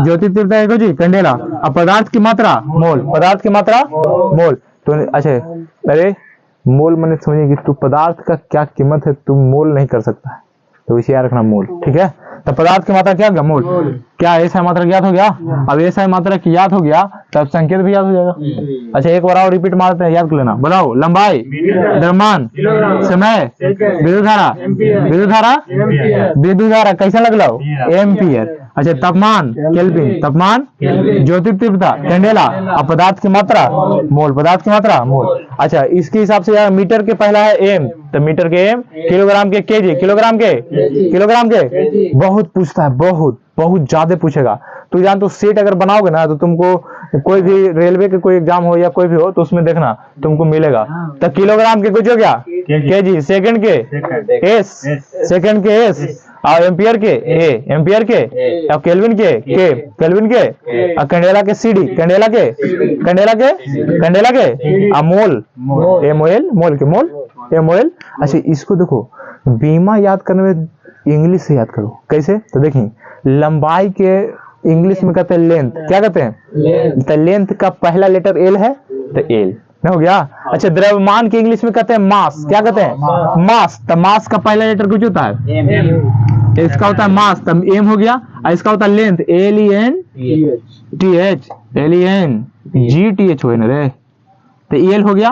ज्योति तीव्रता कुछ कैंडेला। अब पदार्थ की मात्रा मोल, पदार्थ की मात्रा मोल। तो अच्छा अरे मोल मैंने समझिए कि तू पदार्थ का क्या कीमत है तुम मोल नहीं कर सकता, तो इसे याद रखना मोल, ठीक है। तो पदार्थ की मात्रा क्या होगा? मोल। क्या ऐसा मात्रा याद हो गया? अब ऐसा मात्रा की याद हो गया तब संकेत भी याद हो जाएगा। अच्छा एक बार और रिपीट मारते हैं, याद कर लेना। बताओ लंबाई, द्रव्यमान, समय, विद्युत धारा, विद्युत धारा, विद्युत धारा कैसा लग लो? एम्पियर। अच्छा तापमान केल्विन, तापमान ज्योति तीव्रता कैंडेला और पदार्थ की मात्रा मोल, पदार्थ की मात्रा मोल। अच्छा इसके हिसाब से यार मीटर के पहला है एम, तो मीटर के एम, किलोग्राम के केजी, किलोग्राम के बहुत पूछता है, बहुत ज्यादा पूछेगा। तो जान तो सेट अगर बनाओगे ना तो तुमको कोई भी रेलवे के कोई एग्जाम हो या कोई भी हो तो उसमें देखना तुमको मिलेगा। तो किलोग्राम के कुछ हो गया केजी, सेकंड के एस, सेकंड के एस और एम्पियर के ए, एम्पियर के और केल्विन के केल्विन के और कैंडेला के सीडी, कैंडेला के और मोल एमओएल, मोल के मोल एमओएल। अच्छा इसको देखो, बीमा याद करने में इंग्लिश से याद करो। कैसे? तो देखिए लंबाई के इंग्लिश में कहते हैं लेंथ, क्या कहते हैं? तो लेंथ का पहला लेटर एल है तो एल हो गया। अच्छा द्रव्यमान के इंग्लिश में कहते हैं मास, क्या कहते हैं? मास। तो मास का पहला लेटर कुछ होता है इसका होता है मास, तब एम हो गया। और इसका होता है लेंथ, LENTH, LENGTH हो ना रे, तो एल हो गया,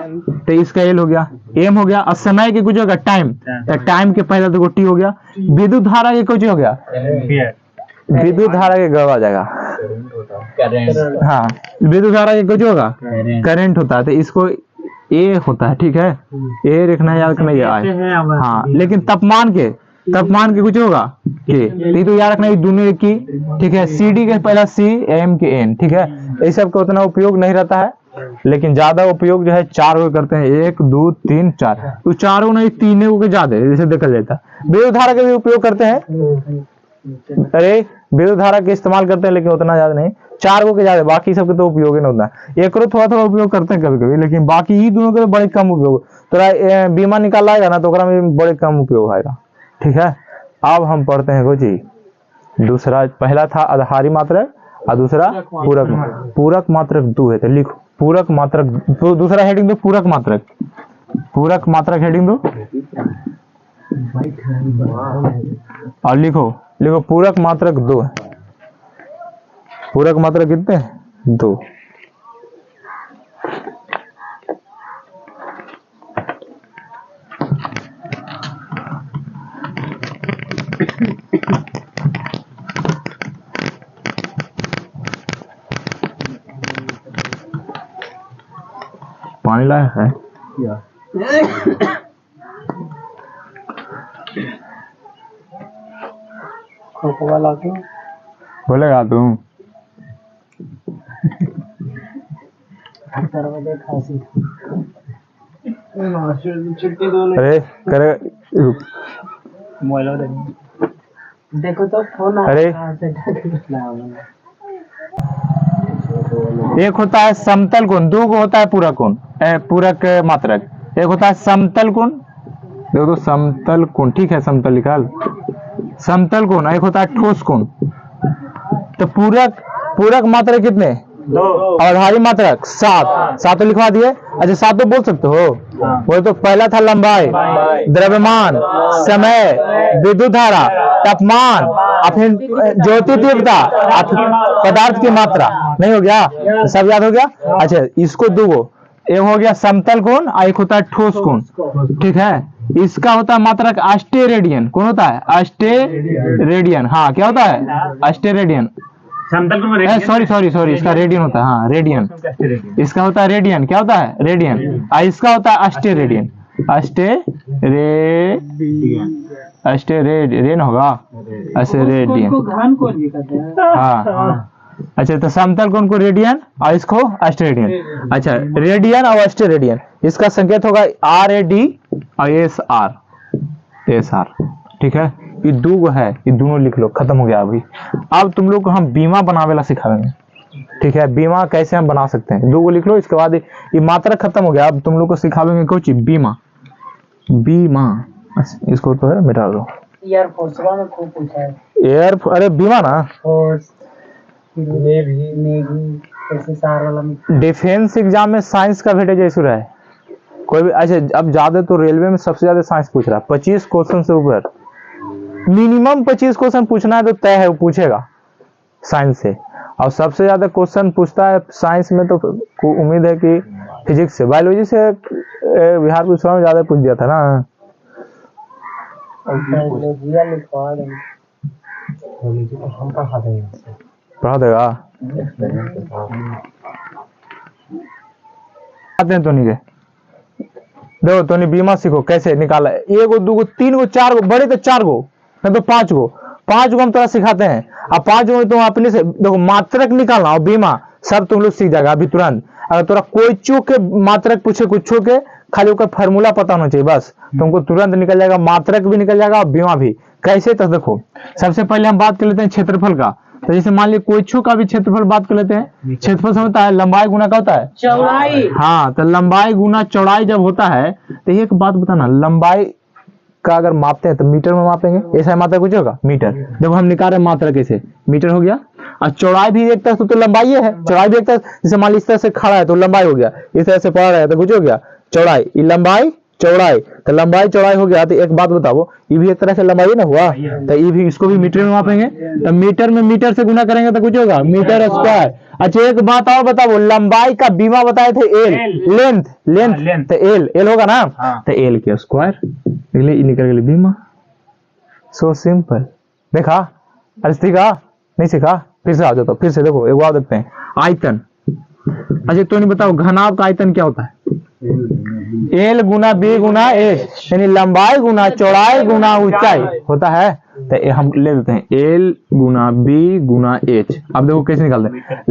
तो इसका एल हो गया, एम हो गया। और समय के कुछ होगा टाइम, तो टाइम के पहले तो टी हो गया। विद्युत धारा के कुछ हो गया, विद्युत धारा के गवा जाएगा, हाँ विद्युत धारा के कुछ होगा करंट होता है, तो इसको ए होता है, ठीक है। ए लिखना याद करना, ये आए हाँ। लेकिन तापमान के कुछ होगा के, तो याद रखना ये दोनों एक ही, ठीक है। CD के पहला C, M के N, ठीक है। ये सब का उतना उपयोग नहीं रहता है, लेकिन ज्यादा उपयोग जो है 4 को करते हैं, 1 2 3 4। तो 4 नहीं 3 के ज्यादा जैसे देखा जाता है। विद्युत धारा का भी उपयोग करते हैं, अरे विद्युत धारा के इस्तेमाल करते हैं लेकिन उतना ज्यादा नहीं, 4 के ज्यादा, बाकी सबके तो उपयोग ही नहीं होता। एक थोड़ा उपयोग करते हैं कभी कभी, लेकिन बाकी ही दोनों के बड़े कम उपयोग। तो बीमा निकाल आएगा ना तो में बड़े कम उपयोग आएगा, ठीक है। अब हम पढ़ते हैं जी दूसरा, पहला था आधारी मात्रक और दूसरा पूरक मात्रक 2 है, तो लिखो पूरक मात्रक। तो दूसरा हेडिंग दो पूरक मात्रक हेडिंग दो और लिखो पूरक मात्रक 2 है। पूरक मात्रक कितने हैं? 2। पानी लाया है? कोकोला ला के बोलेगा तू? दरवाजे खांसी छुट्टी दो अरे करे रुक। मोबाइल देखो तो फोन अरे। एक होता है समतल कोण, दो को होता है पूरक कोण, पूरक मात्रक। एक होता है समतल कोण, देखो तो समतल कोण, ठीक है समतल निकाल, समतल कोण। एक होता है ठोस कोण। तो पूरक मात्रक कितने? 2 और भारी मात्रक 7। 7 लिखवा दिए। अच्छा 7 तो बोल सकते हो। वो तो पहला था लंबाई, द्रव्यमान, समय, विद्युत धारा, तापमान, और फिर ज्योति तीव्रता, पदार्थ की मात्रा। नहीं हो गया? तो सब याद हो गया। अच्छा इसको दो, एक हो गया समतल कोण और एक होता है ठोस कोण, ठीक है। इसका होता है मात्रक अस्टेरेडियन। कौन होता है? अस्टेरेडियन। हाँ क्या होता है? अस्टेरेडियन। समतल को सॉरी इसका रेडियन होता है। हाँ रेडियन, इसका होता है रेडियन। क्या होता है? रेडियन। और इसका होता है अस्टेरेडियन। अस्टेरेडियन होगा, अस्टेरेडियन। घन कोण भी कहते हैं। हाँ अच्छा, तो समतल कोण को रेडियन और इसको अस्टेरेडियन। अच्छा रेडियन और अस्टेरेडियन, इसका संकेत होगा RAD और SR, ठीक है। ये दो है, ये दोनों लिख लो, खत्म हो गया। अभी अब तुम लोग को हम बीमा बनावेला सिखाएंगे, ठीक है। बीमा कैसे हम बना सकते हैं, दो को लिख लो। इसके बाद ये मात्रक खत्म हो गया। अब तुम लोग को सिखाएंगे कुछ बीमा। इसको तो है मिटा दो। एयरफोर्स में खूब पूछा है। अरे बीमा ना, फोर्स नेवी ऐसे सारा वाला डिफेंस एग्जाम में साइंस का वेटेज ऐसा रहा है कोई भी। अच्छा अब ज्यादा तो रेलवे में सबसे ज्यादा साइंस पूछ रहा है, 25 क्वेश्चन से ऊपर, मिनिमम 25 क्वेश्चन पूछना है तो तय है, वो पूछेगा साइंस से। और सबसे ज्यादा क्वेश्चन पूछता है साइंस में, तो उम्मीद है कि फिजिक्स से। बायोलॉजी से बिहार पुलिस में ज्यादा पूछ दिया था ना। पढ़ा देगा आते हैं टोनी के। देखो टोनी बीमा सीखो कैसे निकाला। 1 2 3 4 बड़े तो 4 नहीं तो 5 हम थोड़ा सिखाते हैं। अब 5 तुम अपने से देखो मात्रक निकालना और बीमा सब तुम लोग सीख जाएगा अभी तुरंत। अगर थोड़ा कोई चूक के मात्रक पूछे कुछ के, खाली उसका फार्मूला पता होना चाहिए बस, तुमको तुरंत निकल जाएगा। मात्रक भी निकल जाएगा और बीमा भी। कैसे? तो देखो सबसे पहले हम बात कर लेते हैं क्षेत्रफल का। तो जैसे मान लीजिए कोई का भी क्षेत्रफल बात कर लेते हैं। क्षेत्रफल से होता है लंबाई गुना क्या होता है? चौड़ाई। हाँ तो लंबाई गुना चौड़ाई जब होता है, तो एक बात बताना, लंबाई का अगर मापते हैं तो मीटर में मापेंगे। ऐसा मात्रा कुछ होगा मीटर। जब हम निकाल रहे मात्रा कैसे, मीटर हो गया। और चौड़ाई भी एक तरह से तो लंबाई है, चौड़ाई भी एक तरह, जैसे मान लीजिए इस तरह से खड़ा है तो लंबाई हो गया, इस तरह से पड़ा है तो कुछ हो गया चौड़ाई। लंबाई चौड़ाई, तो लंबाई चौड़ाई हो गया। तो एक बात बताओ, ये भी एक तरह से लंबाई ना हुआ, तो ये भी, इसको भी मीटर में मापेंगे। तो मीटर में मीटर से गुना करेंगे तो कुछ होगा मीटर स्क्वायर। अच्छा एक बात और बताओ, लंबाई का बीमा बताए थे एल, लेंथ तो एल होगा ना। तो एल के स्क्वायर निकल गया बीमा। So simple. देखा? अरे सीखा नहीं सीखा? फिर से आ जाओ, तो फिर से देखो एक बात देखते हैं। आयतन। अच्छा तो नहीं बताओ घनाभ का आयतन क्या होता है? एल गुना बी गुना एच, यानी लंबाई गुना चौड़ाई गुना ऊंचाई होता है। तो हम ले लेते हैं एल गुना बी गुना एच। अब देखो कैसे निकालते हैं।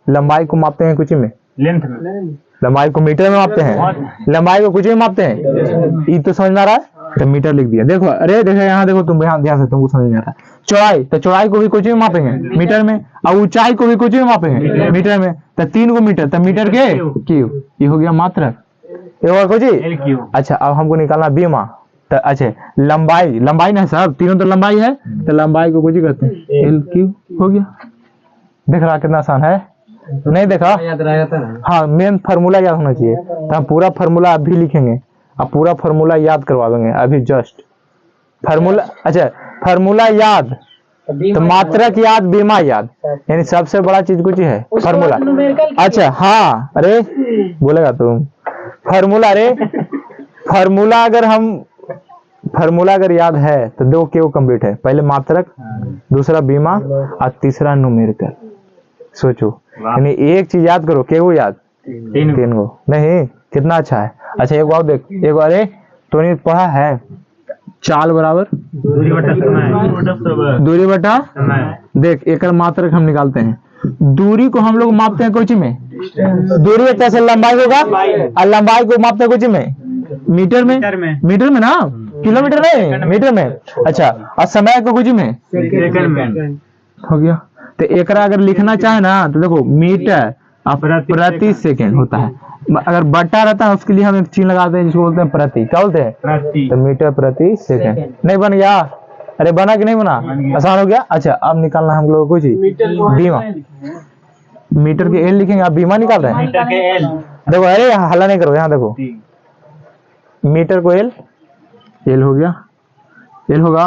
लंबाई को मापते हैं कुछ में, लेंथ में। लंबाई को मीटर में मापते हैं, लंबाई को कुछ में मापते हैं। ये तो समझ में आ रहा है, तो मीटर लिख दिया। देखो अरे देखो यहाँ देखो, तुम ध्यान से, तुमको समझ में आ रहा है। चौड़ाई, तो चौड़ाई को भी कुछ में मापेंगे मीटर में, और ऊंचाई को भी कुछ में मापेंगे मीटर में। तो 3 को मीटर, तो मीटर के क्यू, ये हो गया मात्रक। ये होगा कुछ। अच्छा अब हमको निकालना बीमा। तो अच्छा लंबाई ना सब, तीनों तो लंबाई है, तो लंबाई को कुछ कहते हैं एल क्यू हो गया। देख रहा कितना आसान है? नहीं देखा? हाँ मेन फार्मूला याद होना चाहिए। तो हम पूरा फार्मूला अभी लिखेंगे, अब पूरा फार्मूला याद करवा देंगे अभी जस्ट। फार्मूला, अच्छा फार्मूला याद तो मात्रक याद बीमा याद, यानी सबसे बड़ा चीज कुछ है फार्मूला। अच्छा हाँ, अरे बोलेगा तुम फार्मूला, अरे फार्मूला अगर याद है तो दो क्यों कंप्लीट है, पहले मात्रक, दूसरा बीमा और तीसरा न्यूमेरिकल। सोचो, यानी एक चीज याद करो, क्यों याद, तीन को नहीं, कितना अच्छा है। अच्छा एक बार देख, एक बार, अरे तूने पढ़ा है चाल बराबर दूरी बटा देख, एक मात्रक हम निकालते हैं, दूरी को हम लोग मापते हैं कोची में, दूरी एक से लंबाई होगा, और लंबाई को मापते हैं कोची में, मीटर में ना, किलोमीटर नहीं, मीटर में। अच्छा, और समय को कुछ में हो गया। तो एक अगर लिखना चाहे ना तो देखो मीटर प्रति सेकंड होता है, अगर बटा रहता है उसके लिए हम एक चीज लगाते हैं जिसको बोलते हैं प्रति, क्या बोलते हैं, तो मीटर प्रति सेकंड। नहीं बन गया, अरे बना कि नहीं बना, आसान हो गया। अच्छा अब निकालना हम लोग कुछ बीमा, मीटर के एल लिखेंगे, आप बीमा निकाल रहे हैं, देखो अरे हल्ला नहीं करो, यहाँ देखो मीटर को एल हो गया, एल होगा।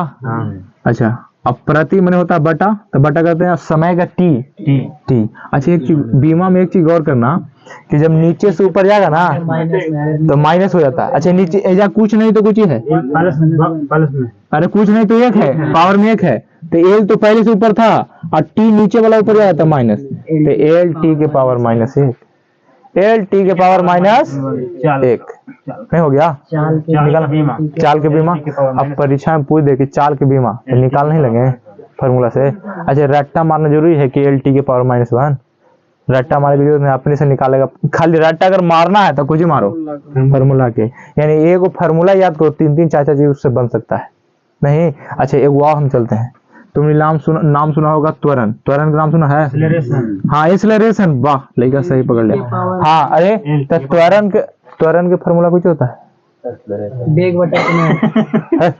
अच्छा अब प्रति मैंने होता है बटा, तो बटा करते हैं समय का टी। अच्छा एक चीज बीमा में एक चीज गौर करना कि जब नीचे से ऊपर जाएगा ना तो माइनस हो जाता है। अच्छा नीचे ऐसा कुछ नहीं तो कुछ ही है, अरे कुछ नहीं तो एक है, पावर में एक है, तो एल तो पहले से ऊपर था और टी नीचे वाला ऊपर जाता है माइनस, तो एल टी के पावर माइनस एक, एल टी के पावर माइनस एक नहीं हो गया। निकाल चाल के बीमा, अब परीक्षा में पूछ दे कि चाल के बीमा तो निकाल नहीं लगे फार्मूला से। अच्छा रट्टा मारना जरूरी है कि एल टी के पावर माइनस वन, रट्टा मारने की जरूरत नहीं, अपने से निकालेगा। खाली रट्टा अगर मारना है तो कुछ ही मारो फार्मूला के, यानी एक फार्मूला याद करो, तीन चार चीज उससे बन सकता है नहीं। अच्छा एक वाव हम चलते हैं, तुमने नाम सुना होगा त्वरण, त्वरण का नाम सुना है, हाँ एक्सेलरेशन, वाह लड़का सही पकड़ लिया। हाँ अरे तो त्वरण के फार्मूला कुछ होता है, बेग बटा समय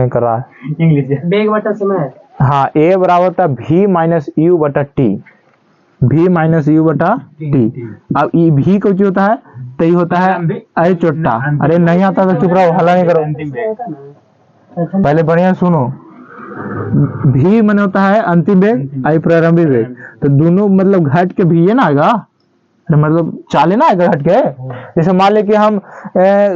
कर रहा है इंग्लिश, बेग बटा समय। हाँ ए बराबर होता है भी माइनस यू बटा टी, भी माइनस यू बटा टी। अब ई भी को जो होता है तो ये होता है अरे चोट्टा, अरे नहीं आता तो चुप रहो, हल्ला नहीं करो, पहले बढ़िया सुनो। भी मैंने होता है अंतिम वेग, आई प्रारंभिक वेग, तो दोनों मतलब घट के भी ये ना आएगा, मतलब चाले ना आएगा घट के। जैसे मान ले कि हम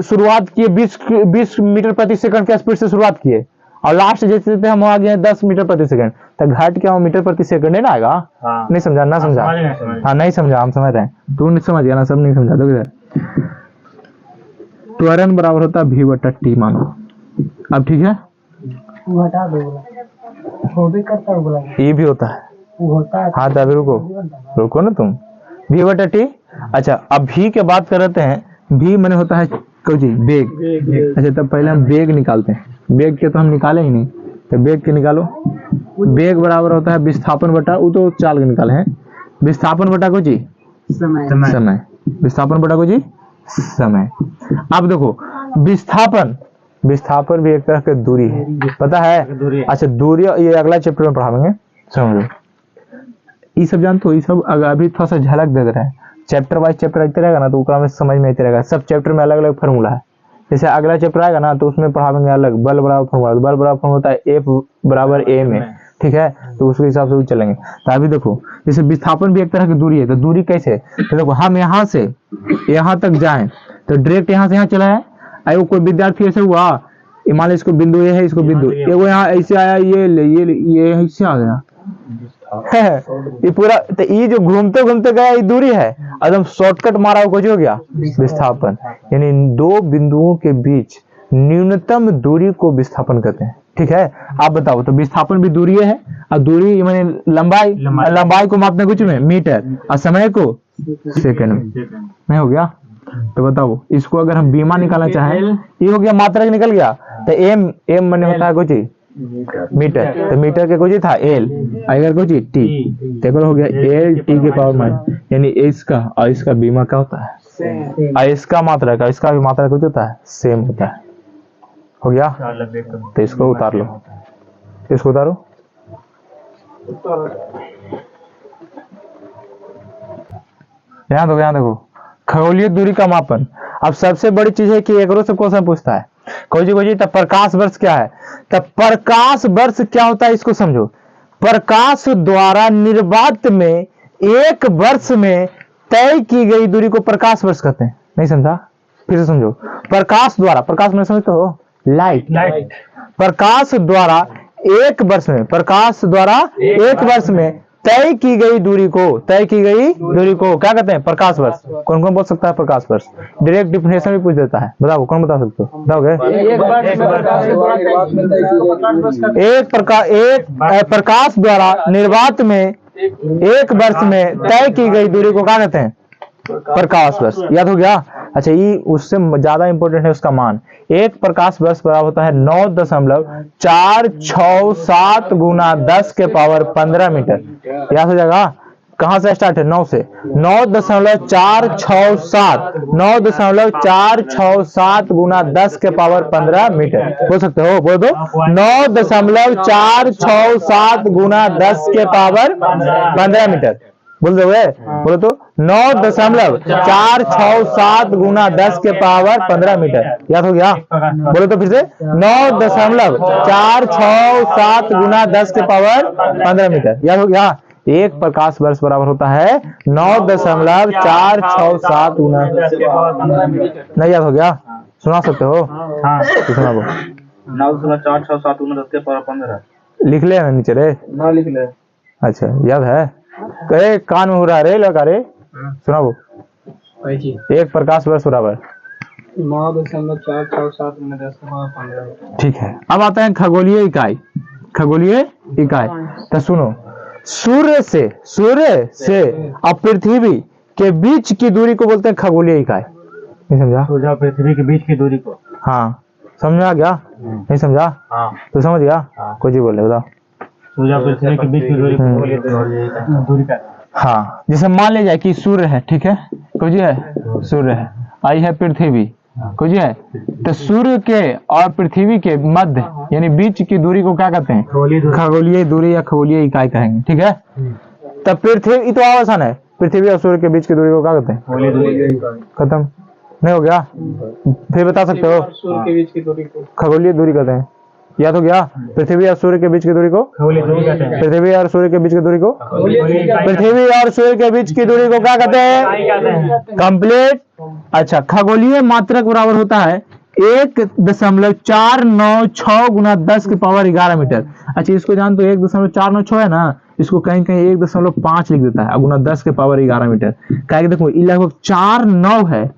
शुरुआत किए 20 मीटर प्रति सेकंड के स्पीड से शुरुआत किए और लास्ट जैसे हम आ गए 10 मीटर प्रति सेकंड, तो घट के हम मीटर प्रति सेकंड है ना आएगा। हाँ। नहीं समझा ना, समझा हाँ नहीं समझा, हम समझ रहे हैं, तू नहीं समझ गया ना, सब नहीं समझा। तो त्वरण बराबर होता है भी बटा टी, मानो अब ठीक है, हटा दो, वो भी करता है बोला, ये भी होता है, वो होता है। हाँ तो अभी रुको ना तुम, भी बटा टी। अच्छा अब भी के बात करते हैं, भी मैंने होता है जी बेग। अच्छा तब पहले हम बेग निकालते हैं, बेग के तो हम निकाले ही नहीं, तो बेग के निकालो। बेग बराबर होता है विस्थापन बटा, वो तो चाल के निकाले हैं, विस्थापन बटा को जी समय, विस्थापन बटा को जी समय। अब देखो विस्थापन भी एक तरह की दूरी है, पता है। अच्छा दूरी ये अगला चैप्टर में पढ़ाएंगे, समझो ये सब जानते हो, ये सब अभी थोड़ा सा झलक दे रहे हैं, चैप्टर वाइज चैप्टर आते रहेगा ना तो उसका में समझ में आते रहेगा। सब चैप्टर में अलग अलग फार्मूला है, जैसे अगला चैप्टर आएगा ना तो उसमें पढ़ाएंगे अलग बल बराबर फार्मूला, बल बराबर फार्मूला होता है एफ बराबर ए में, ठीक है, तो उसके हिसाब से चलेंगे। तो अभी देखो जैसे विस्थापन भी एक तरह की दूरी है, तो दूरी कैसे, तो देखो हम यहाँ से यहाँ तक जाएं तो डायरेक्ट यहाँ से यहाँ चला है, अरे कोई विद्यार्थी ऐसे हुआ, मान लो इसको बिंदु ये है, इसको बिंदु ये यहाँ ऐसे आया, ये ऐसे आ गया ये पूरा, तो ये जो घूमते घूमते गया ये दूरी है, एकदम शॉर्टकट मारा कुछ हो गया विस्थापन। यानी दो बिंदुओं के बीच न्यूनतम दूरी को विस्थापन कहते हैं, ठीक है। आप बताओ, तो विस्थापन भी दूरी है, और दूरी माने लंबाई को मापते कुछ में मीटर, और समय को सेकंड में, नहीं हो गया। तो बताओ इसको अगर हम बीमा निकालना चाहें, ये हो गया मात्रक निकल गया, तो एम मैंने होता है कुछ मीटर, तो मीटर के कुछ था एल, अगर कुछ टी, तो हो गया एल टी के पावर माइनस, यानी इसका और इसका बीमा क्या होता है, और इसका मात्रा का इसका भी मात्रा कुछ होता है सेम होता है, हो गया। तो इसको उतार लो, इसको उतारो, यहाँ देखो खगोलीय दूरी का मापन। अब सबसे बड़ी चीज है कि एक से क्वेश्चन पूछता है खोजी तब प्रकाश वर्ष क्या है? तब प्रकाश वर्ष क्या होता है इसको समझो। प्रकाश द्वारा निर्वात में एक वर्ष में तय की गई दूरी को प्रकाश वर्ष कहते हैं। नहीं समझा? फिर से समझो। प्रकाश द्वारा, प्रकाश में समझते हो? लाइट। प्रकाश द्वारा एक वर्ष में, प्रकाश द्वारा एक वर्ष में तय की गई दूरी को क्या कहते हैं? प्रकाश वर्ष। कौन कौन बोल सकता है प्रकाश वर्ष? डायरेक्ट डिफिनेशन भी पूछ देता है, बताओ कौन बता सकते हो? बताओगे? एक प्रकाश द्वारा निर्वात में एक वर्ष में तय की गई दूरी को क्या कहते हैं? प्रकाश वर्ष। याद हो गया? अच्छा, ये उससे ज्यादा इंपॉर्टेंट है उसका मान। एक प्रकाश वर्ष बराबर होता है 9.467 गुना 10 के पावर 15 मीटर। याद हो जाएगा? कहां से स्टार्ट है? 9 से। 9.467 गुना 10 के पावर 15 मीटर। बोल सकते हो? बोल दो। 9.467 गुना 10 के पावर 15 मीटर। बोल दोगे? बोलो तो। 9.467 गुना 10 के पावर 15 मीटर। याद हो गया? बोलो तो फिर से। 9.467 गुना 10 के पावर 15 मीटर। याद हो गया? एक प्रकाश वर्ष बराबर होता है 9.467 गुना। नहीं याद हो गया? सुना सकते हो? हाँ, तो सुना दो। 9.467 गुना 10 के पावर 15। लिख ले ना नीचे रे। ना लिख ले। अच्छा, याद है? कहे कान में हो रहा रे लगा रे। सुना वो। एक प्रकाश वर्ष बराबर 9.467 गुना 10 के पावर 15। ठीक है। अब आता है खगोलीय इकाई। तो सुनो, सूर्य से और पृथ्वी के बीच की दूरी को बोलते हैं खगोलीय इकाई। नहीं समझा? सूर्य पृथ्वी के बीच की दूरी को। हाँ, समझा क्या? नहीं समझा? हाँ। तो समझ गया? कुछ ही बोले, बताओ। सूर्य पृथ्वी के बीच की दूरी का। हाँ, जैसे मान ले जाए कि सूर्य है, ठीक है? कुछ है? सूर्य है, आई है पृथ्वी, कुछ है? तो सूर्य के और पृथ्वी के मध्य यानी बीच की दूरी को क्या कहते हैं? खगोलीय दूरी या खगोलीय इकाई कहेंगे। ठीक है? तब पृथ्वी तो आसान है, पृथ्वी और सूर्य के बीच की दूरी को क्या कहते हैं? खत्म। नहीं हो गया? फिर बता सकते हो? सूर्य के बीच की दूरी को खगोलीय दूरी कहते हैं। याद हो गया? पृथ्वी और सूर्य के बीच की दूरी को पृथ्वी और सूर्य के बीच की दूरी को पृथ्वी और सूर्य के बीच की दूरी को क्या कहते हैं? कंप्लीट। अच्छा, खगोलीय मात्रक बराबर होता है 1.496 गुना 10 के पावर 11 मीटर। अच्छा, इसको जान तो 1.496 है ना, इसको कहीं कहीं 1.5 लिख देता है गुना 10 के पावर 11 मीटर। क्या देखो, ये लगभग 4.9 है।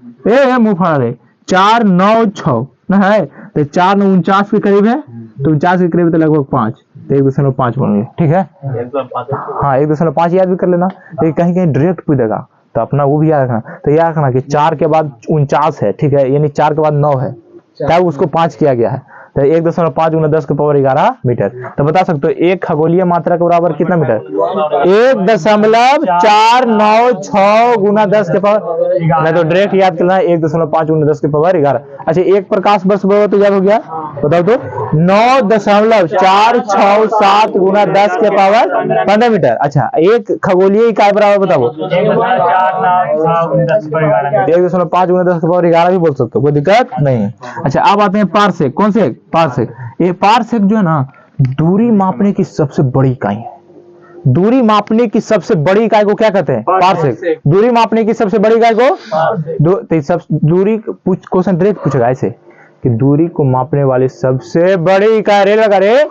मुंह फाड़ा रे, 496 ना है तो 4.49 के करीब है, तो 49 के करीब तो लगभग 5, तो 1.5 बोलेंगे। ठीक है? हाँ, 1.5 याद भी कर लेना। तो कहीं कहीं डायरेक्ट पूछेगा तो अपना वो भी याद रखना। तो याद रखना कि 4 के बाद 49 है, ठीक है? यानी 4 के बाद 9 है, तब उसको 5 किया गया है। तो 1.5 गुना 10 के पावर 11 मीटर। तो बता सकते हो एक खगोलीय मात्रा के बराबर कितना मीटर? 1.496 गुना 10 के पावर। नहीं तो डायरेक्ट याद करना है 1.5 गुना 10 के पावर 11। अच्छा, एक प्रकाश वर्ष बराबर तो याद हो गया? बताओ तो। 9.467 गुना 10 के पावर 15 मीटर। अच्छा, एक खगोलीय इकाई बराबर बताओ। 1.5 गुना 10 के पावर 11 भी बोल सकते हो, कोई दिक्कत नहीं है। अच्छा, अब आते हैं पारसेक। कौन से? पारसेक। ये पारसेक जो है ना, दूरी मापने की सबसे बड़ी इकाई है। दूरी मापने की सबसे बड़ी इकाई को क्या कहते हैं? पारसेक। दूरी मापने की सबसे बड़ी इकाई को दूरी क्वेश्चन डायरेक्ट पूछेगा ऐसे कि दूरी को मापने वाली सबसे बड़ी इकाई रे लगा रे।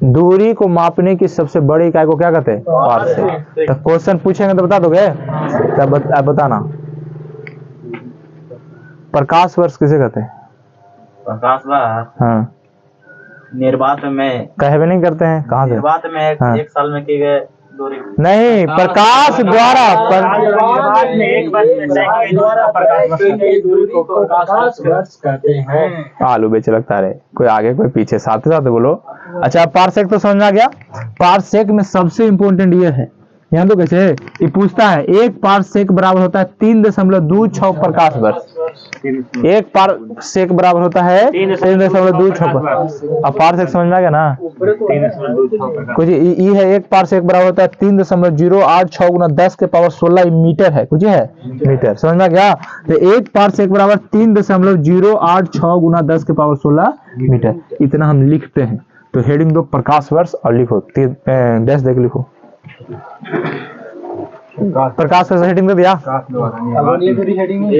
दूरी को मापने की सबसे बड़ी इकाई को क्या कहते हैं? पारसेक। तो क्वेश्चन पूछेंगे तो बता दोगे? तब बताना। प्रकाश वर्ष किसे कहते हैं? प्रकाश वर्ष। हाँ, निर्वात में कहवे नहीं करते हैं। कहाँ से? निर्वात में एक साल में की गए दूरी नहीं, प्रकाश द्वारा कहते हैं। आलू बेच लगता है, कोई आगे कोई पीछे, साथ बोलो। अच्छा, पारसेक तो समझ में आ गया। पारसेक में सबसे इंपॉर्टेंट ये है यहाँ तो कैसे है, ये पूछता है 1 पारसेक बराबर होता है 3.26 प्रकाश वर्ष। 1 पारसेक बराबर होता है 3.26। अब पारसेक समझ में आ गया ना। कुछ ये है 1 पारसेक बराबर होता है 3.086 गुना 10 के पावर 16 मीटर है, कुछ है मीटर, समझ में आ गया। तो 1 पारसेक बराबर 3.086 गुना 10 के पावर 16 मीटर, इतना हम लिखते हैं। तो हेडिंग दो प्रकाश वर्ष और लिखो डैश देख लिखो प्रकाश वर्ष हेडिंग दे दिया।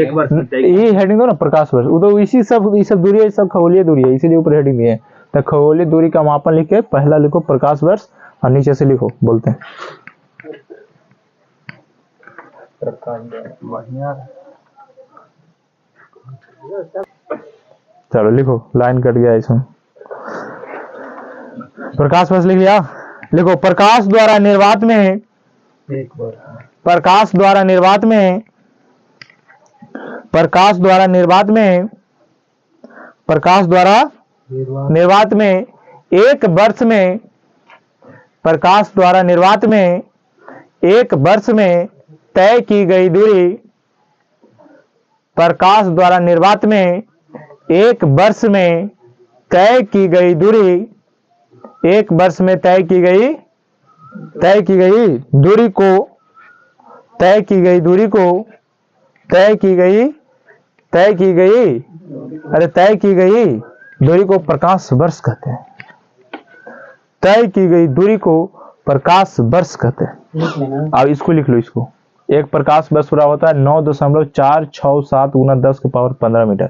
एक वर्ष ये हेडिंग दो ना प्रकाश वर्ष, वो तो इसी सब ये सब दूरी है, सब खगोलीय दूरी है, इसीलिए ऊपर हेडिंग दिए है। तो खगोलीय दूरी का मापन लिख के पहला लिखो प्रकाश वर्ष और नीचे से लिखो बोलते हैं। चलो लिखो, लाइन कट गया इसमें। प्रकाश वर्ष लिख लिया। लिखो प्रकाश द्वारा निर्वात में, प्रकाश द्वारा निर्वात में, प्रकाश द्वारा निर्वात में, प्रकाश द्वारा निर्वात में एक वर्ष में, प्रकाश द्वारा निर्वात में एक वर्ष में तय की गई दूरी, प्रकाश द्वारा निर्वात में एक वर्ष में तय की गई दूरी, एक वर्ष में तय की गई दूरी को, तय की गई दूरी को, तय की गई दूरी को प्रकाश वर्ष कहते हैं। तय की गई दूरी को प्रकाश वर्ष कहते हैं। अब इसको लिख लो, इसको एक प्रकाश वर्ष पूरा होता है 9.467 गुना 10 के पावर 15 मीटर।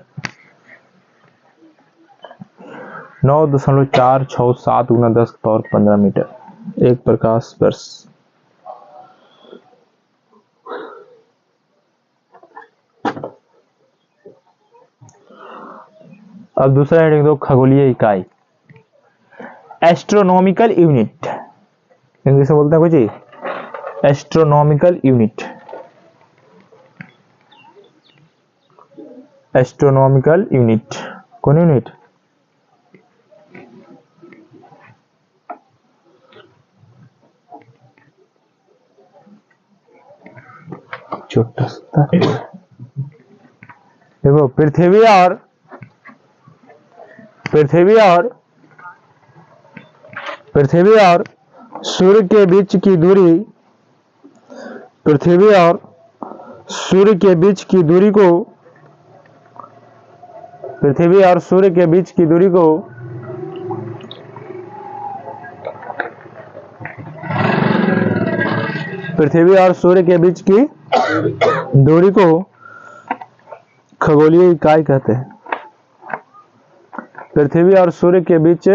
9.467 गुना 10 के पावर 15 मीटर एक प्रकाश वर्ष। अब दूसरा हेडिंग दो खगोलीय इकाई, एस्ट्रोनॉमिकल यूनिट, इंग्लिश में बोलते हैं कुछ एस्ट्रोनॉमिकल यूनिट, एस्ट्रोनॉमिकल यूनिट कौन यूनिट, छोटा सा देखो पृथ्वी और सूर्य के बीच की दूरी, पृथ्वी और सूर्य के बीच की दूरी को, पृथ्वी और सूर्य के बीच की दूरी को पृथ्वी और सूर्य के बीच की दूरी को खगोलीय इकाई कहते हैं। पृथ्वी और सूर्य के बीच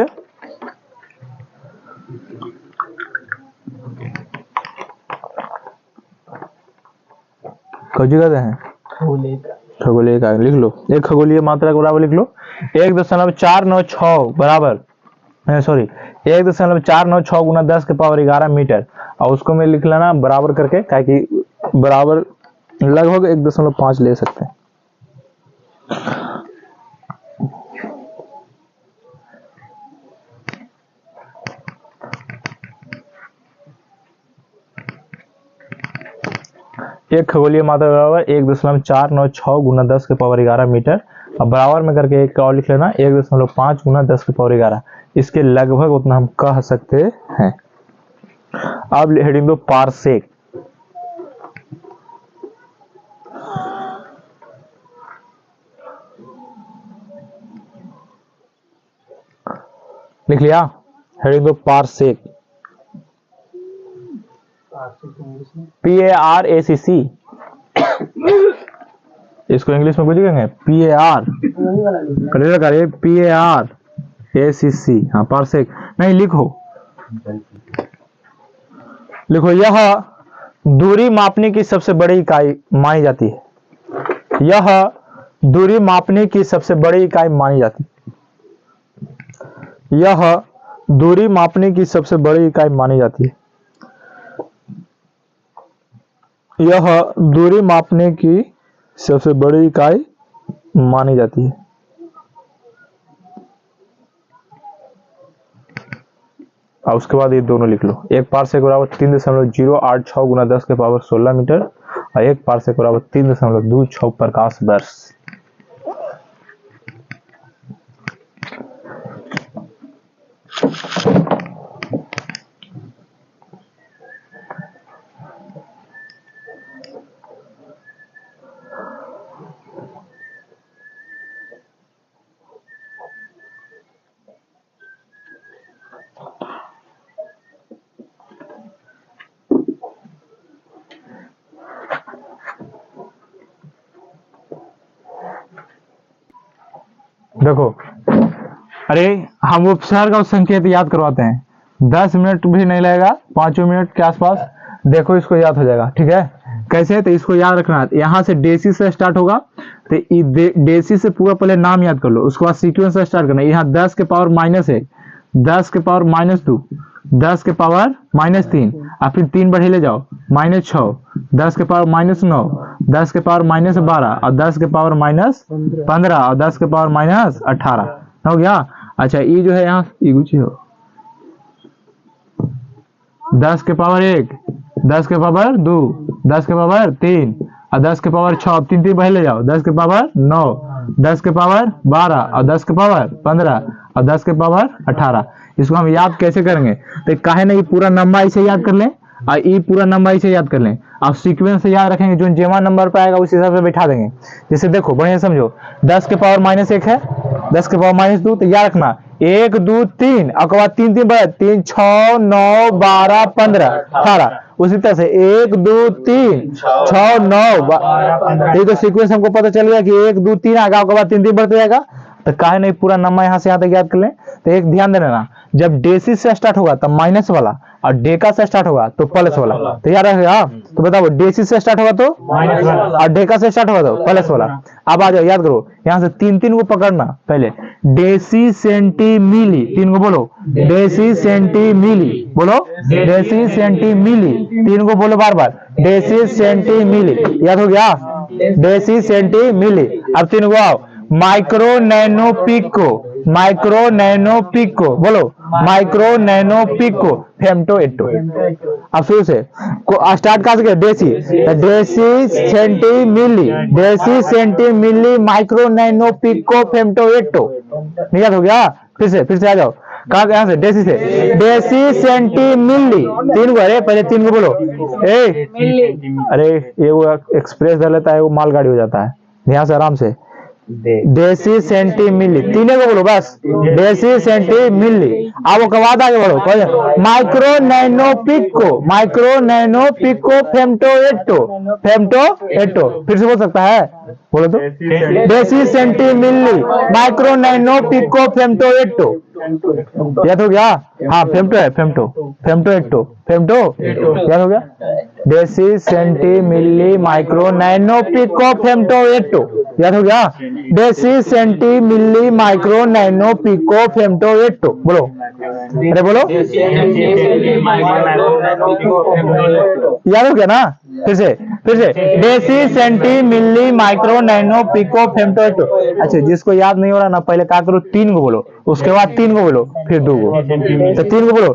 कौन कहते हैं खगोलीय इकाई। लिख लो, एक खगोलीय मात्रा के बराबर लिख लो 1.496 बराबर, सॉरी 1.496 गुना 10 के पावर 11 मीटर, और उसको मैं लिख लेना बराबर करके, क्या कि बराबर लगभग 1.5 ले सकते हैं। एक खगोलीय मात्रा बराबर 1.496 गुना 10 के पावर 11 मीटर, अब बराबर में करके एक और लिख लेना 1.5 गुना 10 के पावर 11, इसके लगभग उतना हम कह सकते हैं। अब हेडिंग दो पारसेक, लिख लिया, हेडिंग दो पारसेक, PARACC, इसको इंग्लिश में कुछ कहेंगे PARACC, हाँ पारसेक नहीं लिखो, लिखो यह दूरी मापने की सबसे बड़ी इकाई मानी जाती है, यह दूरी मापने की सबसे बड़ी इकाई मानी जाती है, यह दूरी मापने की सबसे बड़ी इकाई मानी जाती है, यह दूरी मापने की सबसे बड़ी इकाई मानी जाती है। और उसके बाद ये दोनों लिख लो। 1 पारसेक बराबर 3.086 गुना 10 के पावर 16 मीटर और 1 पारसेक बराबर 3.26 प्रकाश वर्ष। देखो, अरे हम उपसर्ग का संकेत याद करवाते हैं, 10 मिनट भी नहीं लगेगा, 5 मिनट के आसपास। देखो इसको याद हो जाएगा, ठीक है। कैसे? तो इसको याद रखना है, यहाँ से डेसी से स्टार्ट होगा, तो डेसी से पूरा पहले नाम याद कर लो, उसके बाद सीक्वेंस से स्टार्ट करना। यहाँ 10 के पावर -1, 10 के पावर -2, 10 के पावर -3 और फिर 3 बढ़े ले जाओ, -6, 10 के पावर -9, 10 के पावर -12 और 10 के पावर -15 और 10 के पावर -18 हो गया। अच्छा, ये जो है यहाँ ये कुछ हो 10 के पावर 1, 10 के पावर 2, 10 के पावर 3 और 10 के पावर 6, 3 बढ़े ले जाओ, 10 के पावर 9, 10 के पावर 12 और 10 के पावर 15 और 10 के पावर 18। इसको हम याद कैसे करेंगे? तो काहे नहीं पूरा नंबर इसे याद कर लें और ये पूरा नंबर इसे याद कर लें। अब सीक्वेंस से याद रखेंगे, जो जेमा नंबर पर आएगा उस हिसाब से बैठा देंगे। जैसे देखो बढ़िया समझो, 10 के पावर -1 है, 10 के पावर -2, तो याद रखना 1 2 3 और बाद 3 3 बढ़े 3 6 9 12 15 18। उसी तरह से 1 2 3 6 9 ये तो सीक्वेंस हमको पता चल गया कि 1 2 3 आएगा, उसके बाद 3 3 बढ़ते जाएगा। तो काहे नहीं पूरा नंबर यहाँ से यहाँ तक याद कर लें। तो एक ध्यान देना ना, जब डेसी से स्टार्ट होगा तब माइनस वाला और डेका से स्टार्ट होगा तो प्लस वाला। तो याद रखेगा। तो बताओ, डेसी से स्टार्ट होगा तो माइनस वाला और डेका से स्टार्ट होगा तो प्लस वाला। अब आ जाओ, याद करो, यहाँ से 3 3 को पकड़ना। पहले डेसी सेंटी मिली, 3 को बोलो, डेसी सेंटी मिली, बोलो डेसी सेंटी मिली, 3 को बोलो बार बार, डेसी सेंटी मिली। याद हो गया, डेसी सेंटी मिली। अब 3 को आओ, micro nano pico, micro nano pico, बोलो micro nano pico femto atto. अब शुरू से स्टार्ट कहां से, deci, deci centi milli, deci centi milli micro nano pico femto atto. याद हो गया। फिर से आ जाओ, कहां यहाँ से, डेसी से, डेसी सेंटी मिली, 3 को, अरे पहले 3 को बोलो, अरे ये वो एक्सप्रेस डाल लेता है, वो मालगाड़ी हो जाता है। ध्यान से, आराम से, डेसी सेंटी मिली, 3 को बोलो बस, डेसी सेंटी मिली। अब वो बाद आगे बढ़ो, micro nano pico, micro nano pico femto atto, femto atto. फिर से बोल सकता है, बोलो तो, deci centi milli micro nano pico femto atto. याद हो गया। हाँ, फेम्टो है, फेम्टो, फेम्टो एटो, फेम्टो याद हो गया। Deci centi milli micro nano pico femto atto. याद हो गया। Deci centi milli micro nano pico femto atto. बोलो, अरे बोलो, याद हो गया ना। फिर से deci centi milli micro nano pico femto atto. अच्छा, जिसको याद नहीं हो रहा ना, पहले क्या करो, 3 को बोलो, उसके बाद 3 को बोलो, फिर 2 को, तो 3 को बोलो,